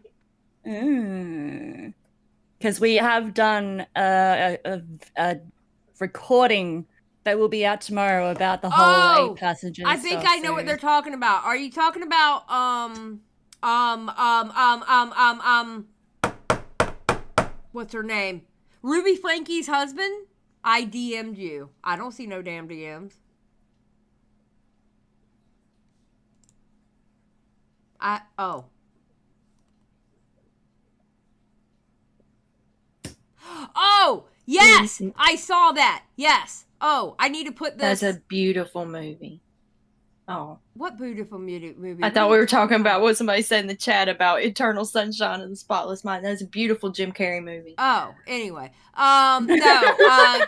Because we have done a recording that will be out tomorrow about the whole 8 passages. I think I know what they're talking about. Are you talking about what's her name? Ruby Frankie's husband? I DM'd you. I don't see no damn DMs. Oh, yes! I saw that. Yes. Oh, I need to put this. That's a beautiful movie. Oh. What beautiful movie? I thought we were talking about what somebody said in the chat about Eternal Sunshine of the Spotless Mind. That's a beautiful Jim Carrey movie. Oh, anyway. No.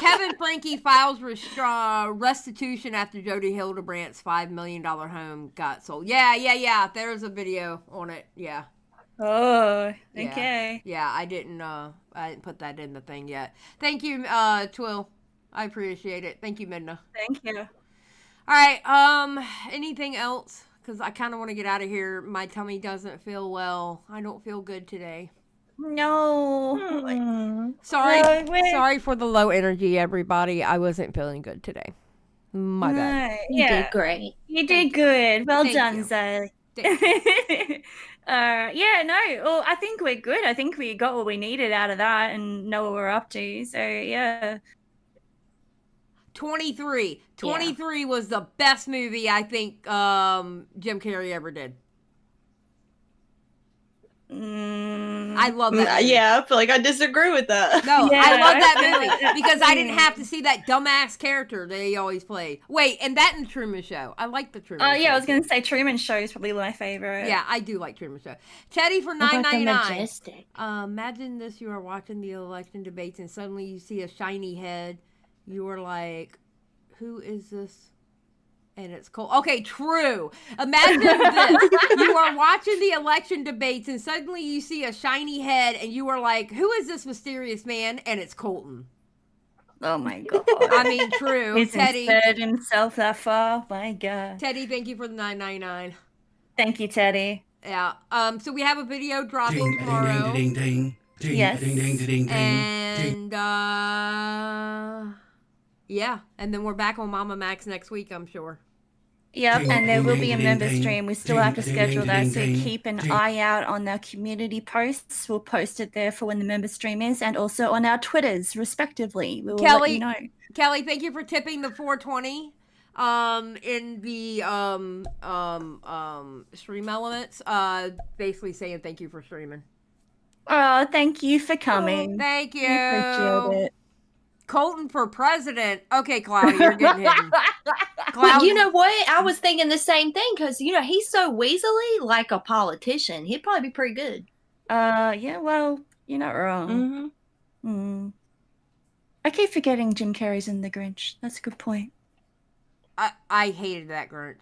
Kevin Frankie files restitution after Jody Hildebrandt's $5 million home got sold. Yeah. There's a video on it. Yeah. Oh, Yeah. okay. Yeah, I didn't put that in the thing yet. Thank you, Twill. I appreciate it. Thank you, Midna. Thank you. All right. Anything else? Because I kind of want to get out of here. My tummy doesn't feel well. I don't feel good today. No. Sorry. No, wait. Sorry for the low energy, everybody. I wasn't feeling good today. My bad. No, You yeah. did great. You did good. Well Thank done, you. Xylie. Yeah, no. Well, I think we're good. I think we got what we needed out of that and know what we're up to. So yeah. 23. 23 was the best movie I think Jim Carrey ever did. I love that movie. Yeah, I feel like I disagree with that. No, Yeah. I love that movie because I didn't have to see that dumbass character that he always played. Wait, and that in the Truman Show. I like the Truman Show. Oh yeah, I was gonna say Truman Show is probably my favorite. Yeah, I do like Truman Show. Teddy for What about the $9.99. Majestic? Imagine this: you are watching the election debates, and suddenly you see a shiny head. You are like, "Who is this?" And it's cold. Okay, true. Imagine this: you are watching the election debates, and suddenly you see a shiny head, and you are like, "Who is this mysterious man?" And it's Colton. Oh my god. I mean, true. He's Teddy. inserted himself that far. My god. Teddy, thank you for the $9.99. Thank you, Teddy. Yeah. So we have a video dropping Ding, tomorrow. ding, ding, ding, ding. Yes. Ding, ding, ding, ding, ding. And yeah, and then we're back on Mama Max next week, I'm sure. Yep, Ding, and there ding, will be a ding, member ding, stream. We still ding, have to ding, schedule ding, that, ding, so ding, keep an ding. eye out on our community posts. We'll post it there for when the member stream is, and also on our Twitters, respectively. We will let you know. Kelly, thank you for tipping the 420 in the stream elements. Basically saying thank you for streaming. Oh, thank you for coming. Thank you. We appreciate it. Colton for president. Okay, Cloudy, you're getting hidden. But Cloudy, you know what? I was thinking the same thing because, you know, he's so weaselly like a politician. He'd probably be pretty good. Yeah, well, you're not wrong. Mm-hmm. I keep forgetting Jim Carrey's in The Grinch. That's a good point. I hated that Grinch.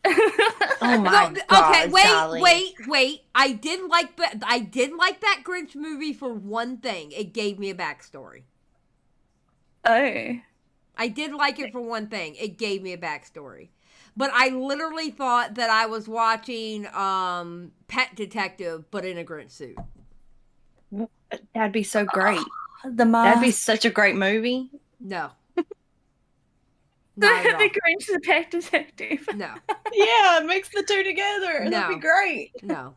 Oh my god! Okay, Xylie. wait. I did like that Grinch movie for one thing. It gave me a backstory. Oh. I did like it for one thing. It gave me a backstory. But I literally thought that I was watching Pet Detective, but in a Grinch suit. That'd be so great. The Mask. That'd be such a great movie. No. The Not at all. Grinch, the Pet Detective. No. Yeah, mix the two together. No. That'd be great. No.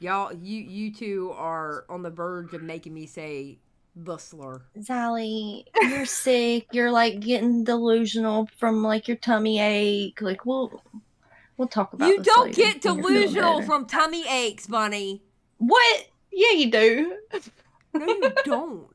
Y'all, you two are on the verge of making me say the slur. Xylie, you're sick. You're like getting delusional from like your tummy ache. Like we'll talk about. You this don't later get when you feel delusional better. from tummy aches, Bunny. What? Yeah, you do. No, you don't.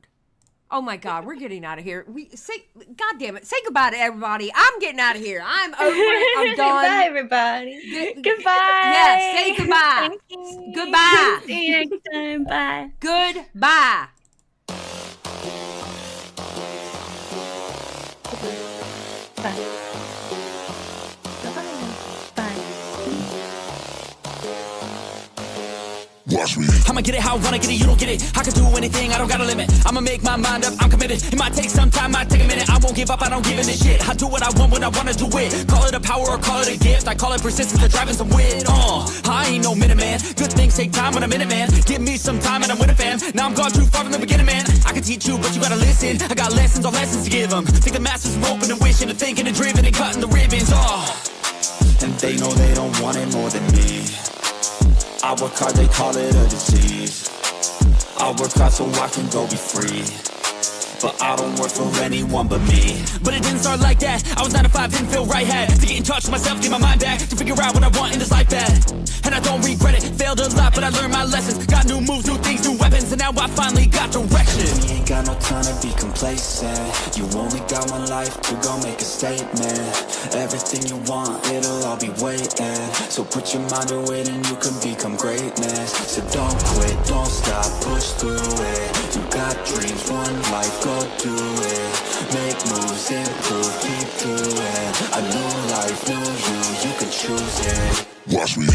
Oh my God, we're getting out of here. God damn it, say goodbye to everybody. I'm getting out of here. I'm over it. I'm done. Goodbye, everybody. Goodbye. Yes, say goodbye. Thank you. Goodbye. See you next time. Bye. Goodbye. Bye. Bye. Watch me. I'ma get it how I wanna get it, you don't get it. I can do anything, I don't got a limit. I'ma make my mind up, I'm committed. It might take some time, might take a minute. I won't give up, I don't give in a shit. I do what I want when I wanna do it. Call it a power or call it a gift. I call it persistence, the driving some wit. I ain't no minute man. Good things take time when I'm in it, man. Give me some time and I'm with a fam. Now I'm gone too far from the beginning, man. I can teach you, but you gotta listen. I got lessons on lessons to give them. Think the masters are open and wishing and thinking and driven and cutting the ribbons. And they know they don't want it more than me. I work hard, they call it a disease. I work hard so I can go be free. But I don't work for anyone but me. But it didn't start like that. I was 9 to 5, didn't feel right. Had to get in touch with myself, get my mind back, to figure out what I want in this life bad. And I don't regret it, failed a lot, but I learned my lessons. Got new moves, new things, new weapons, and now I finally got direction. You ain't got no time to be complacent. You only got one life to go make a statement. Everything you want, it'll all be waiting. So put your mind to it and you can become greatness. So don't quit, don't stop, push through it. You got dreams, one life, go do it. Make moves, improve, keep doing. A new life, new you can choose it. Watch me.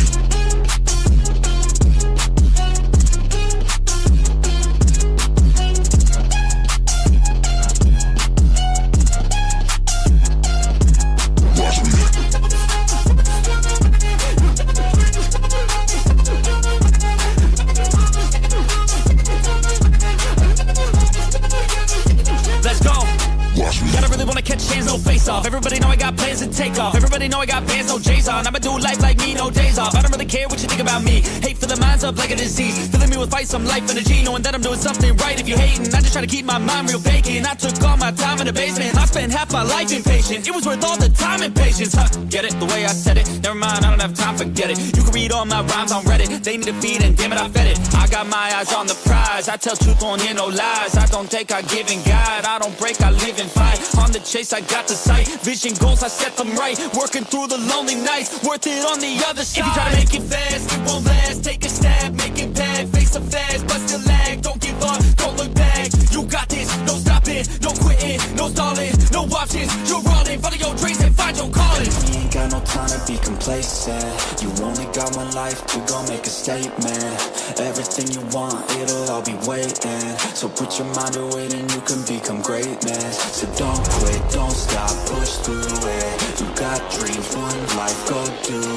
Let's go. Watch me. Gotta really wanna catch catch hands, no face off. Everybody know I got plans to take off. Everybody know I got bands, no J's on. I'ma do life like me, no days off. I don't really care what you think about me. Hate for the minds up like a disease. Filling me with fight, some life energy. Knowing that I'm doing something right. If you hating, I just try to keep my mind real vacant. I took all my time in the basement. I spent half my life impatient. It was worth all the time and patience. Huh, get it? The way I said it. Never mind, I don't have time, forget it. You can read all my rhymes on Reddit. They need a feed and damn it, I fed it. I got my eyes on the prize. I tell truth, won't hear no lies. I don't take, I give and guide. I don't break, I live and fight. On the chase, I got the sight. Vision goals, I set them right. Working through the lonely nights. Worth it on the other side. If you try to make it fast, it won't last. Take a stab, make it bad. Face a fast, but still lag. Don't give up, don't look back. You got this, no stopping, no quitting, no stalling, no options. You're rolling, follow your dreams and find your calling. You ain't got no time to be complacent. You only got one life, we gon' make a statement. Everything you want, it'll all be waiting. So put your mind to it and you can become greatness. So don't quit, don't stop, push through it. You got dreams, one life, go do